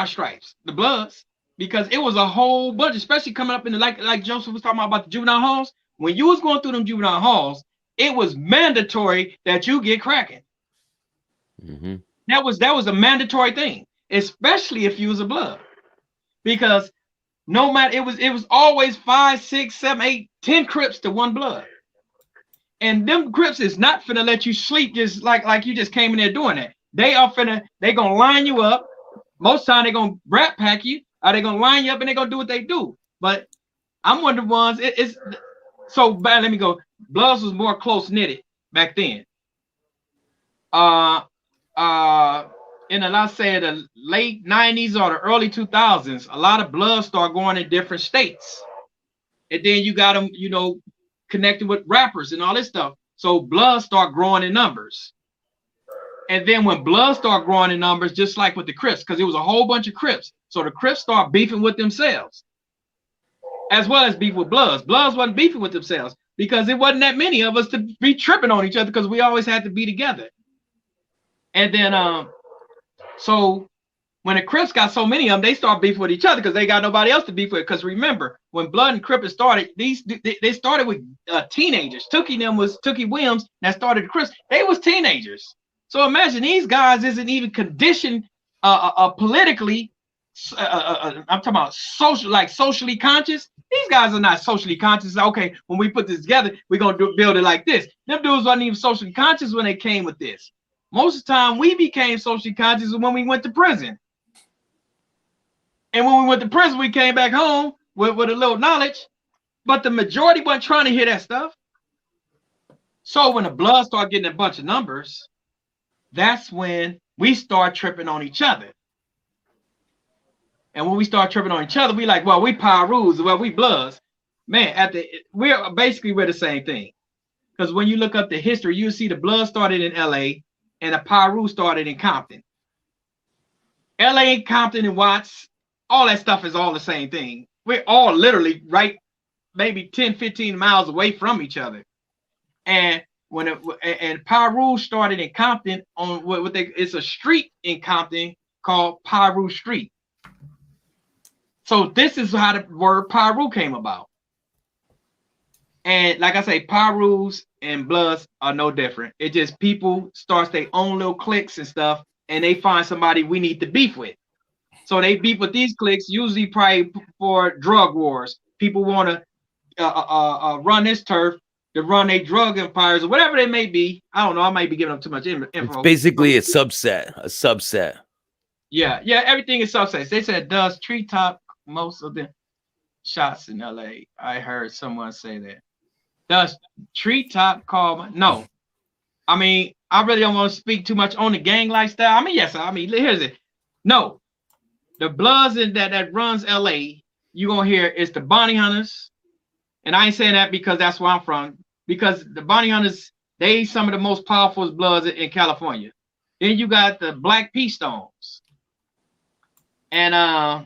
stripes, the bloods, because it was a whole bunch, especially coming up in the like Joseph was talking about the juvenile halls. When you was going through them juvenile halls, it was mandatory that you get cracking. Mm-hmm. That was a mandatory thing, especially if you was a blood, because no matter, it was always 5, 6, 7, 8, 10 Crips to 1 blood. And them Crips is not finna let you sleep just like you just came in there doing that. They gonna line you up. Most time they gonna brat pack you, or they gonna line you up and they gonna do what they do. But I'm one of the ones, it's so bad. Let me go. Bloods was more close knitted back then. In the, let's say, the late 90s or the early 2000s, a lot of bloods start going in different states. And then you got them, you know, connected with rappers and all this stuff. So bloods start growing in numbers. And then when bloods start growing in numbers, just like with the Crips, because it was a whole bunch of Crips. So the Crips start beefing with themselves, as well as beef with bloods. Bloods wasn't beefing with themselves because it wasn't that many of us to be tripping on each other, because we always had to be together. And then so when the Crips got so many of them, they start beefing with each other because they got nobody else to beef with. Because remember, when Blood and Crips started, they started with teenagers. Tookie Williams that started the Crips. They was teenagers. So imagine these guys isn't even conditioned politically. I'm talking about socially conscious. These guys are not socially conscious. Okay, when we put this together, we're gonna build it like this. Them dudes wasn't even socially conscious when they came with this. Most of the time, we became socially conscious when we went to prison. And when we went to prison, we came back home with a little knowledge. But the majority wasn't trying to hear that stuff. So when the blood started getting a bunch of numbers, that's when we start tripping on each other. And when we start tripping on each other, we like, well, we power rules, well, we bloods. Man, we're the same thing. Because when you look up the history, you see the blood started in LA and the power rule started in Compton. LA, Compton, and Watts, all that stuff is all the same thing. we're all literally right, maybe 10, 15 miles away from each other. And when Pyru started in Compton on it's a street in Compton called Pyru Street. So this is how the word Pyru came about. And like I say, Pyrus and Bloods are no different. It just people starts their own little cliques and stuff, and they find somebody we need to beef with. So they beef with these cliques, usually probably for drug wars. People want to run this turf to run their drug empires or whatever they may be. I don't know. I might be giving them too much info. It's basically a subset. Yeah, everything is subsets. They said, does Treetop most of the shots in LA? I heard someone say that. Does Treetop call? No. I mean, I really don't want to speak too much on the gang lifestyle. I mean, yes. I mean, here's it. No. The Bloods that runs LA, you're going to hear it's the Bounty Hunters. And I ain't saying that because that's where I'm from. Because the Bounty Hunters, they some of the most powerful Bloods in California. Then you got the Black P Stones. And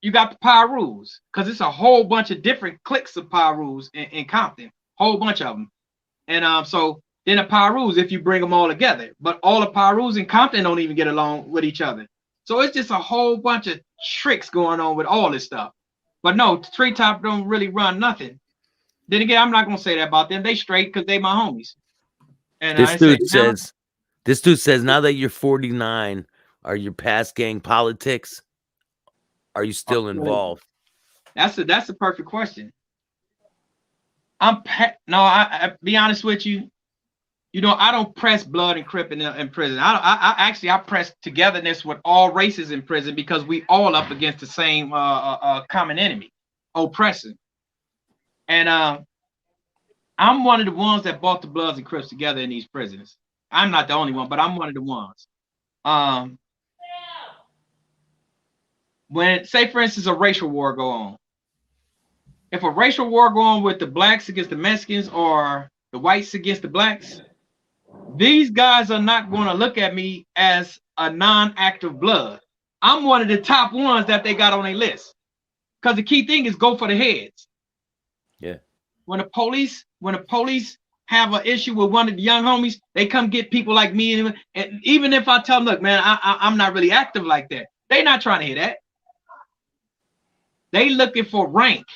you got the Pyrus, because it's a whole bunch of different cliques of Pyrus in Compton, whole bunch of them. And so then the Pyrus, if you bring them all together, but all the Pyrus in Compton don't even get along with each other. So it's just a whole bunch of tricks going on with all this stuff. But no, Treetop don't really run nothing. Then again, I'm not gonna say that about them. They straight because they my homies. And this dude says, now that you're 49, are you past gang politics? Are you still involved? That's a perfect question. I be honest with you. You know, I don't press blood and Crip in prison. I press togetherness with all races in prison because we all up against the same common enemy, oppression. And I'm one of the ones that brought the Bloods and Crips together in these prisons. I'm not the only one, but I'm one of the ones. When, say for instance, a racial war go on. If a racial war go on with the blacks against the Mexicans or the whites against the blacks, these guys are not going to look at me as a non-active blood. I'm one of the top ones that they got on their list. Because the key thing is go for the heads. Yeah. When the police have an issue with one of the young homies, they come get people like me. And even if I tell them, look, man, I'm not really active like that. They not trying to hear that. They looking for rank.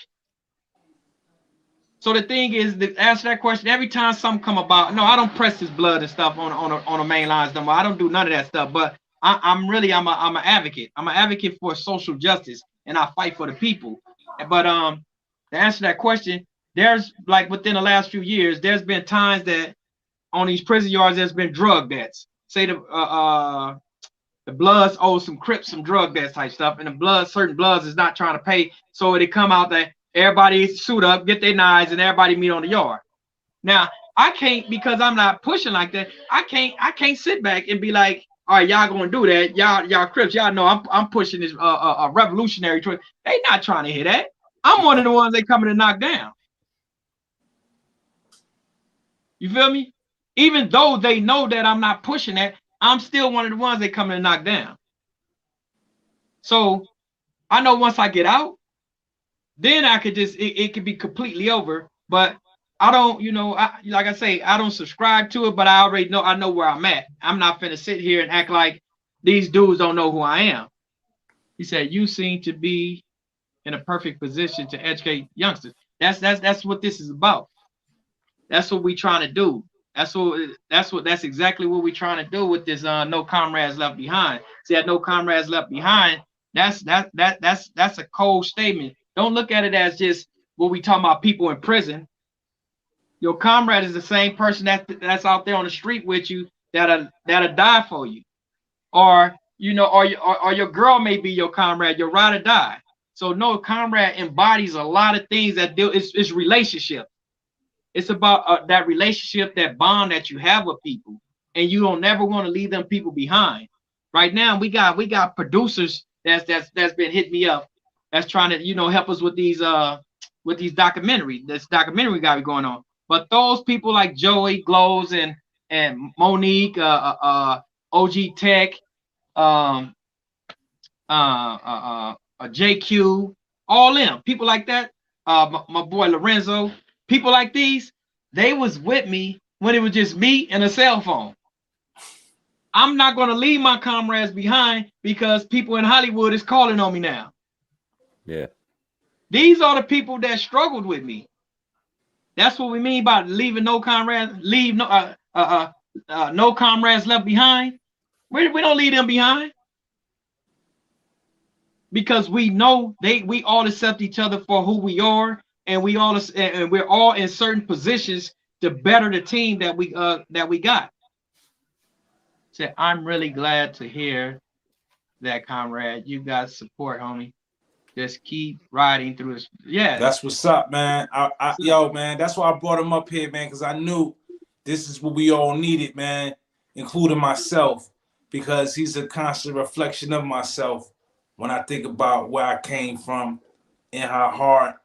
So the thing is, to answer that question, every time something come about, no, I don't press his blood and stuff on the main lines no more. I don't do none of that stuff. But I'm an advocate. I'm an advocate for social justice, and I fight for the people. But to answer that question, there's like within the last few years, there's been times that on these prison yards there's been drug debts. Say the Bloods owe some Crips some drug debts type stuff, and certain Bloods is not trying to pay, so they come out that everybody suit up, get their knives, and everybody meet on the yard. Now, I can't, because I'm not pushing like that. I can't sit back and be like, all right, y'all gonna do that. Y'all Crips, y'all know I'm pushing this a revolutionary choice. They not trying to hear that. I'm one of the ones they coming to knock down. You feel me? Even though they know that I'm not pushing that, I'm still one of the ones they coming to knock down. So I know once I get out, then I could just, it could be completely over. But I don't, like I say, I don't subscribe to it, but I already know, I know where I'm at. I'm not finna sit here and act like these dudes don't know who I am. He said, you seem to be in a perfect position to educate youngsters. That's what this is about. That's what we trying to do. That's exactly what we're trying to do with this No Comrades Left Behind. See, that No Comrades Left Behind, that's a cold statement. Don't look at it as just what we talking about, people in prison. Your comrade is the same person that's out there on the street with you that'll die for you, or your girl may be your comrade, your ride or die. So no, comrade embodies a lot of things that deal. It's relationship. It's about that relationship, that bond that you have with people, and you don't never want to leave them people behind. Right now, we got producers that's been hitting me up, that's trying to help us with these documentaries. This documentary got going on. But those people like Joey Glows and Monique, OG Tech, a JQ, all them people like that. My boy Lorenzo, people like these, they was with me when it was just me and a cell phone. I'm not gonna leave my comrades behind because people in Hollywood is calling on me now. Yeah. These are the people that struggled with me. That's what we mean by leaving no comrades, no comrades left behind. We don't leave them behind because we know we all accept each other for who we are, and we're all in certain positions to better the team that we got. So I'm really glad to hear that, comrade. You got support, homie. Just keep riding through this. Yeah, That's what's up, man. Yo, man, that's why I brought him up here, man, because I knew this is what we all needed, man, including myself, because he's a constant reflection of myself when I think about where I came from and how hard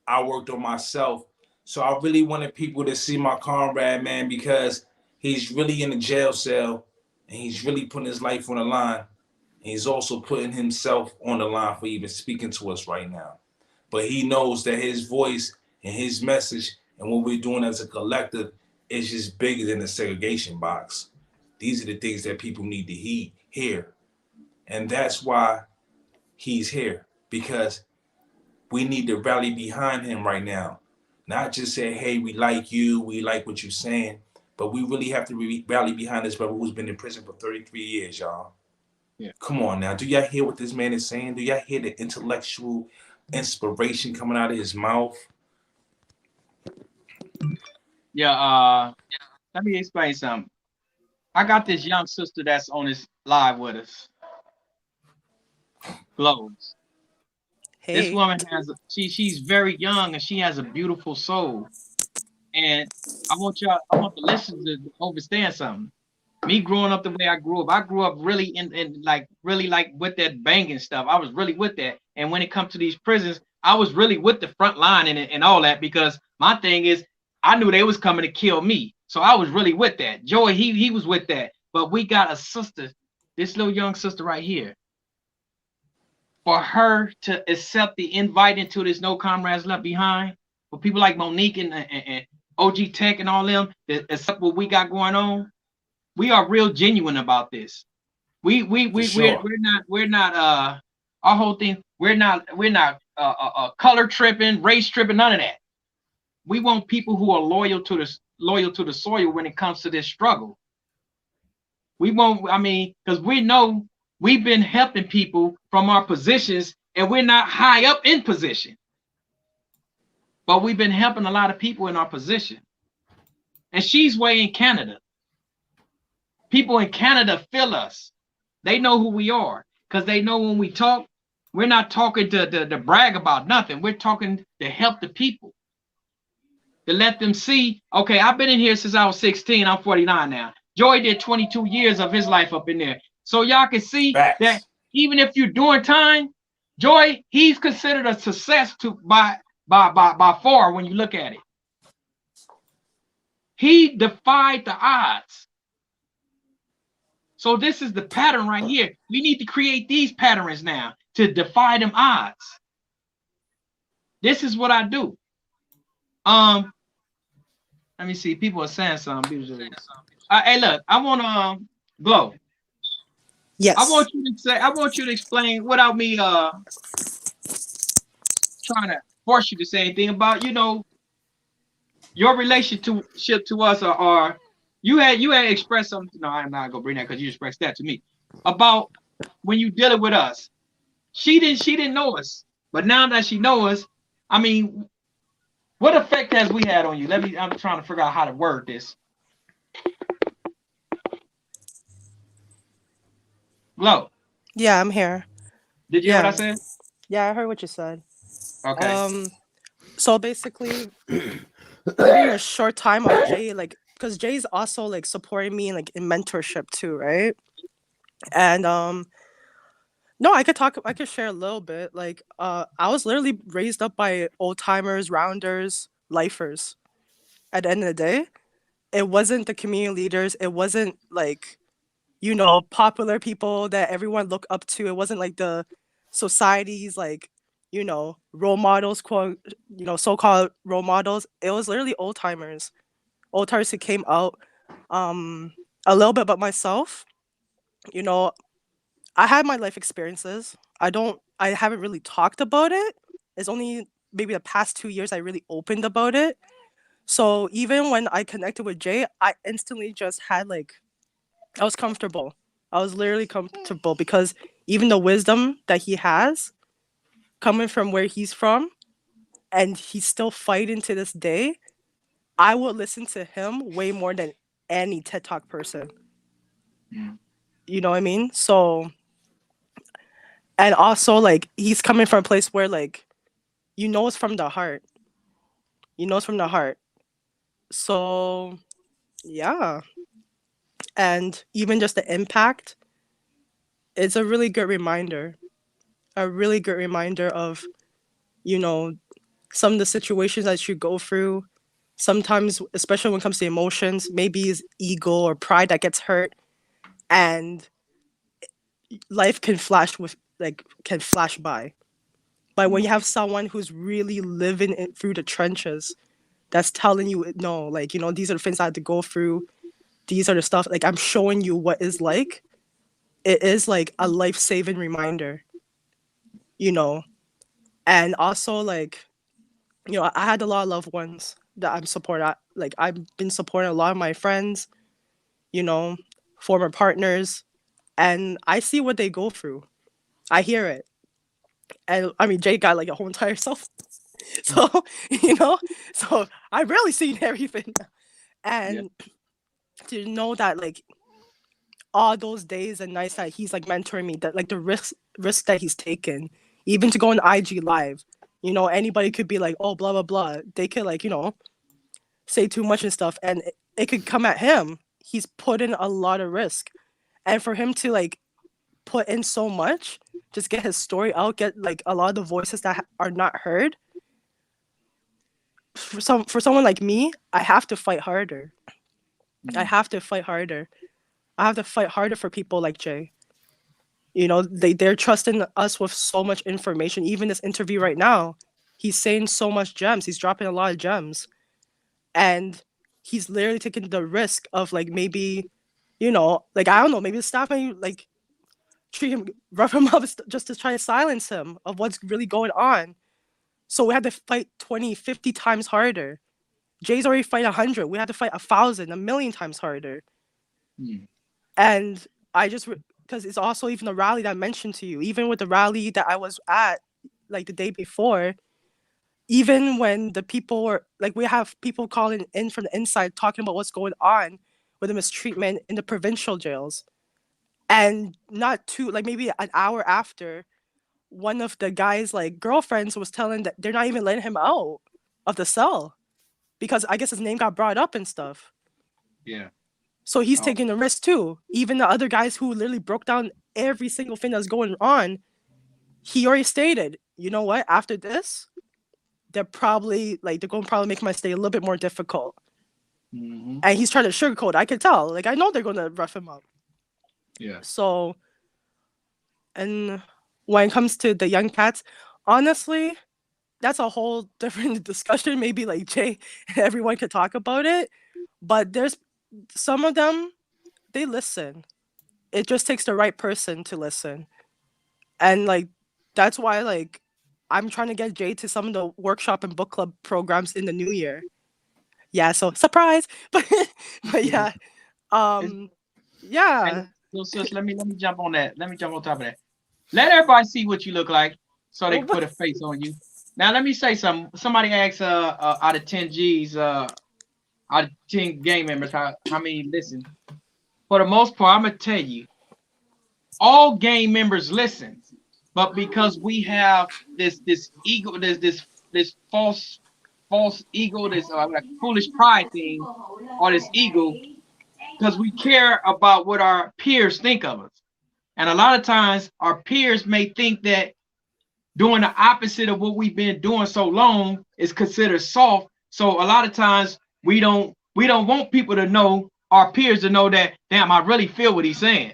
I worked on myself. So I really wanted people to see my comrade, man, because he's really in a jail cell and he's really putting his life on the line. And he's also putting himself on the line for even speaking to us right now. But he knows that his voice and his message and what we're doing as a collective is just bigger than the segregation box. These are the things that people need to hear. And that's why he's here, because we need to rally behind him right now. Not just say, hey, we like you, we like what you're saying, but we really have to rally behind this brother who's been in prison for 33 years, y'all. Yeah. Come on now. Do y'all hear what this man is saying? Do y'all hear the intellectual inspiration coming out of his mouth? Yeah, let me explain something. I got this young sister that's on this live with us. Globes. This Hey. woman she's very young and she has a beautiful soul. And I want the listeners to understand something. Me growing up the way I grew up really in like with that banging stuff. I was really with that. And when it comes to these prisons, I was really with the front line and all that, because my thing is I knew they was coming to kill me. So I was really with that. Joey, he was with that. But we got a sister, this little young sister right here. For her to accept the invite into this No Comrades Left Behind, for people like Monique and OG Tech and all them that accept what we got going on, we are real genuine about this. We're not our whole thing. We're not color tripping, race tripping, none of that. We want people who are loyal to the soil when it comes to this struggle. We won't. I mean, because we know we've been helping people from our positions, and we're not high up in position, but we've been helping a lot of people in our position. And she's way in Canada. People in Canada feel us. They know who we are, because they know when we talk, we're not talking to brag about nothing. We're talking to help the people, to let them see, okay, I've been in here since I was 16. I'm 49 now. Joey did 22 years of his life up in there. So y'all can see that even if you're doing time, Joy, he's considered a success by far when you look at it. He defied the odds. So this is the pattern right here. We need to create these patterns now to defy them odds. This is what I do. Let me see. People are saying something. Hey, look, I want to Glow. Yes. I want you to explain without me trying to force you to say anything about, your relationship to us, or you had expressed something. No, I'm not gonna bring that because you expressed that to me about when you dealing with us. She didn't know us, but now that she knows us, I mean, what effect has we had on you? I'm trying to figure out how to word this. Glow. Yeah, I'm here. Did you hear what I said? Yeah, I heard what you said. Okay. So basically, within a short time of Jay, like, because Jay's also like supporting me like in mentorship too, right? And no, I could share a little bit. Like, I was literally raised up by old timers, rounders, lifers. At the end of the day, it wasn't the community leaders. It wasn't like, popular people that everyone looked up to. It wasn't like the society's like, role models, quote, so-called role models. It was literally old timers who came out. A little bit about myself. You know, I had my life experiences. I haven't really talked about it. It's only maybe the past 2 years I really opened about it. So even when I connected with Jay, I instantly just had like, I was comfortable. I was literally comfortable because even the wisdom that he has coming from where he's from, and he's still fighting to this day, I would listen to him way more than any TED Talk person. You know what I mean? So, and also like he's coming from a place where like, it's from the heart. It's from the heart. So, yeah. And even just the impact, it's a really good reminder. A really good reminder of, you know, some of the situations that you go through. Sometimes, especially when it comes to emotions, maybe it's ego or pride that gets hurt, and life can can flash by. But when you have someone who's really living it through the trenches, that's telling you, no, like, these are the things I had to go through. These are the stuff, like, I'm showing you what is like. It is like a life-saving reminder, And also, like, I had a lot of loved ones that I'm supporting. Like, I've been supporting a lot of my friends, you know, former partners, and I see what they go through. I hear it. And I mean, Jay got like a whole entire self. So, so I've really seen everything. And to know that like all those days and nights that he's like mentoring me, that like the risk that he's taken, even to go on IG live, anybody could be like, oh, blah, blah, blah. They could like, say too much and stuff, and it could come at him. He's put in a lot of risk. And for him to like put in so much, just get his story out, get like a lot of the voices that are not heard. For someone like me, I have to fight harder. I have to fight harder. I have to fight harder for people like Jay. They're trusting us with so much information. Even this interview right now, he's saying so much gems. He's dropping a lot of gems. And he's literally taking the risk of like maybe, like, I don't know, maybe the staff may like treat him, rough him up just to try to silence him of what's really going on. So we had to fight 20, 50 times harder. Jay's already fight 100. We had to fight 1,000, 1,000,000 times harder. And I just, because it's also even the rally that I mentioned to you, even with the rally that I was at like the day before, even when the people were like, we have people calling in from the inside talking about what's going on with the mistreatment in the provincial jails. And not too, like maybe an hour after, one of the guy's like girlfriends was telling that they're not even letting him out of the cell because I guess his name got brought up and stuff. Yeah. So he's taking the risk too. Even the other guys who literally broke down every single thing that's going on, he already stated, you know what, after this, they're going to probably make my stay a little bit more difficult. And he's trying to sugarcoat. I can tell. Like, I know they're going to rough him up. Yeah. So, and when it comes to the young cats, honestly, that's a whole different discussion. Maybe like Jay and everyone could talk about it. But there's some of them, they listen. It just takes the right person to listen. And like, that's why like I'm trying to get Jay to some of the workshop and book club programs in the new year. Yeah, so surprise. But yeah. Yeah. So sis, let me jump on that. Let me jump on top of that. Let everybody see what you look like so they can put a face on you. Now let me say something. Somebody asked out of 10 G's, out of 10 gang members, how many listen. For the most part, I'm gonna tell you, all gang members listen, but because we have this ego, this false ego, this like foolish pride thing, or this ego, because we care about what our peers think of us. And a lot of times our peers may think that doing the opposite of what we've been doing so long is considered soft. So a lot of times we don't want people to know our peers to know that, damn, I really feel what he's saying.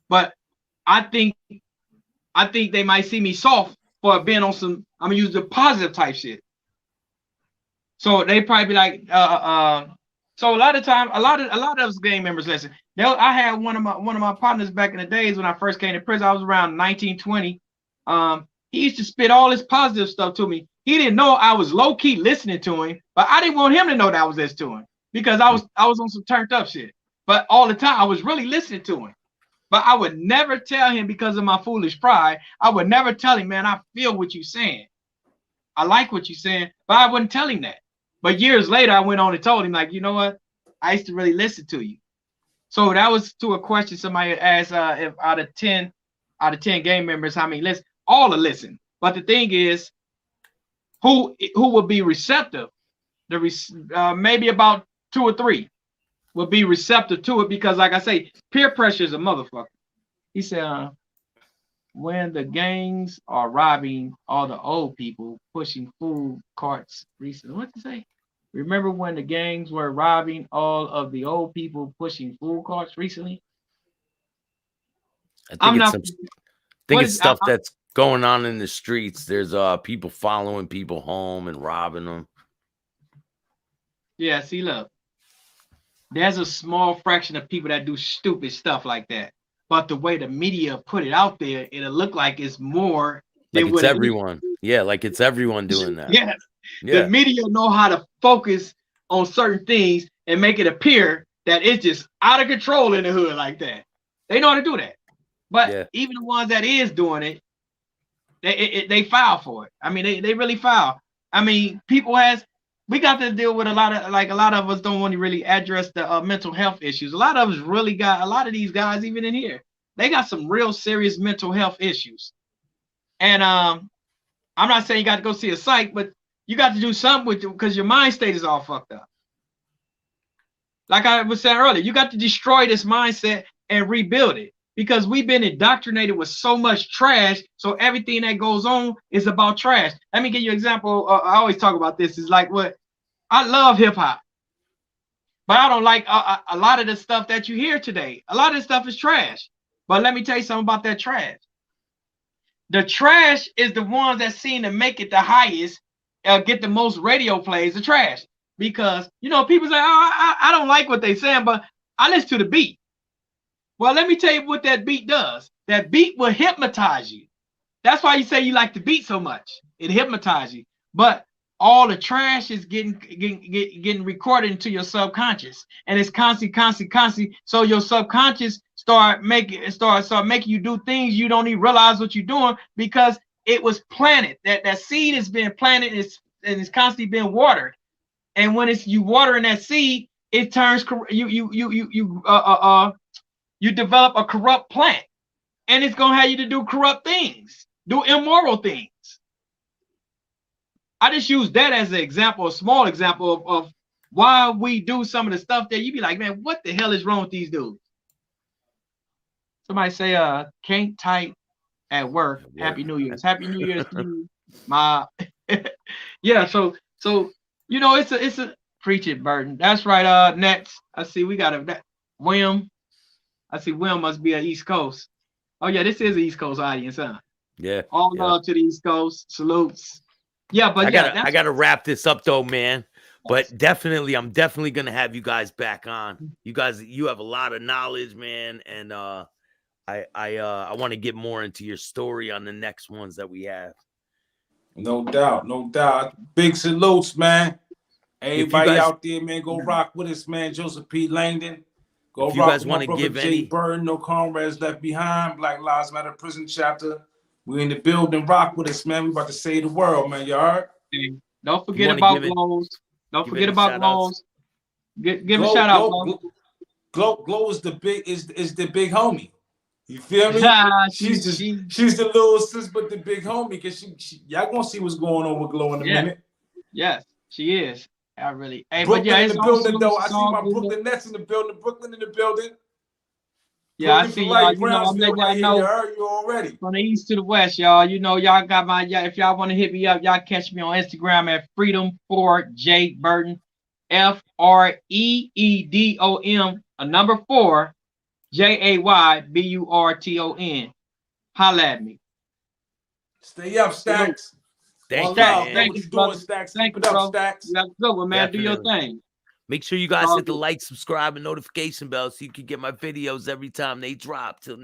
But I think they might see me soft for being on some, I'm gonna use the positive type shit. So they probably be like, so a lot of time, a lot of us gang members listen. I had one of my partners back in the days when I first came to prison. I was around 1920. He used to spit all this positive stuff to me. He didn't know I was low key listening to him, but I didn't want him to know that I was listening to him because I was on some turned up shit. But all the time I was really listening to him. But I would never tell him because of my foolish pride. I would never tell him, man, I feel what you're saying. I like what you're saying, but I wouldn't tell him that. But years later, I went on and told him, like, you know what? I used to really listen to you. So that was to a question somebody asked, if out of 10 gang members, how many listen? All are listen. But the thing is, who would be receptive? Maybe about 2 or 3 would be receptive to it because, like I say, peer pressure is a motherfucker. He said, when the gangs are robbing all the old people, pushing food carts recently. What to say? Remember when the gangs were robbing all of the old people, pushing food carts recently? I think it's stuff that's going on in the streets. There's people following people home and robbing them. Yeah, see, look, there's a small fraction of people that do stupid stuff like that. But the way the media put it out there, it'll look like it's more than like it's everyone. Yeah, like it's everyone doing that. Yes. Yeah. The media know how to focus on certain things and make it appear that it's just out of control in the hood like that. They know how to do that. But even the ones that is doing it, they file for it. I mean, they really file. I mean, we got to deal with a lot of us don't want to really address the mental health issues. A lot of these guys, even in here, they got some real serious mental health issues. And I'm not saying you got to go see a psych, but you got to do something with it because your mind state is all fucked up. Like I was saying earlier, you got to destroy this mindset and rebuild it because we've been indoctrinated with so much trash. So everything that goes on is about trash. Let me give you an example. I always talk about this. Is like what I love hip hop, but I don't like a lot of the stuff that you hear today. A lot of the stuff is trash. But let me tell you something about that trash. The trash is the ones that seem to make it the highest, get the most radio plays. The trash, because people say, "Oh, I don't like what they're saying," but I listen to the beat. Well, let me tell you what that beat does. That beat will hypnotize you. That's why you say you like the beat so much. It hypnotizes you. But all the trash is getting recorded into your subconscious, and it's constantly. So your subconscious start making you do things you don't even realize what you're doing because it was planted. That seed has been planted and it's constantly being watered. And when you watering that seed, it turns you develop a corrupt plant, and it's gonna have you to do corrupt things, do immoral things. I just use that as an example, a small example of why we do some of the stuff that you be like, man, what the hell is wrong with these dudes? Somebody say, can't type at work. Happy New Year's. Happy New Year's to you, my yeah. So it's a preach it, Burton. That's right. Next, I see we got a William. I see William must be an East Coast. Oh yeah, this is an East Coast audience, huh? Yeah. All love to the East Coast. Salutes. Yeah, but I gotta wrap this up though, man. But I'm definitely gonna have you guys back on. You have a lot of knowledge, man, and I want to get more into your story on the next ones that we have. No doubt. Big salutes, man. Everybody out there, man, go rock with us, man. Joseph P. Langdon. Go rock with my brother Jay Burton. No comrades left behind. Black Lives Matter prison chapter. We in the building. Rock with us, man. We about to save the world, man. You heard? Don't forget about Glows. Don't forget about Glows. Give a shout out, Glow is the big homie. You feel me? she's the little sis, but the big homie. Cause she y'all gonna see what's going on with Glow in a minute. Yes, she is. I really. Hey, Brooklyn but yeah, in the building though. I see my Brooklyn Nets in the building. Brooklyn in the building. Yeah, I see y'all. I'm letting y'all know. You already from the east to the west, y'all. Y'all got my. If y'all want to hit me up, y'all catch me on Instagram at Freedom4J Burton. FREEDOM, a number 4, JAYBURTON. Holla at me. Stay up, Staxx. Thank One you, love. man. Know Thank what you, you're doing, brother. Staxx. Thank Keep you, it up, bro. Staxx. You have a good one, man. Do your Definitely. thing. Make sure you guys All hit the good. like, subscribe, and notification bell so you can get my videos every time they drop. Till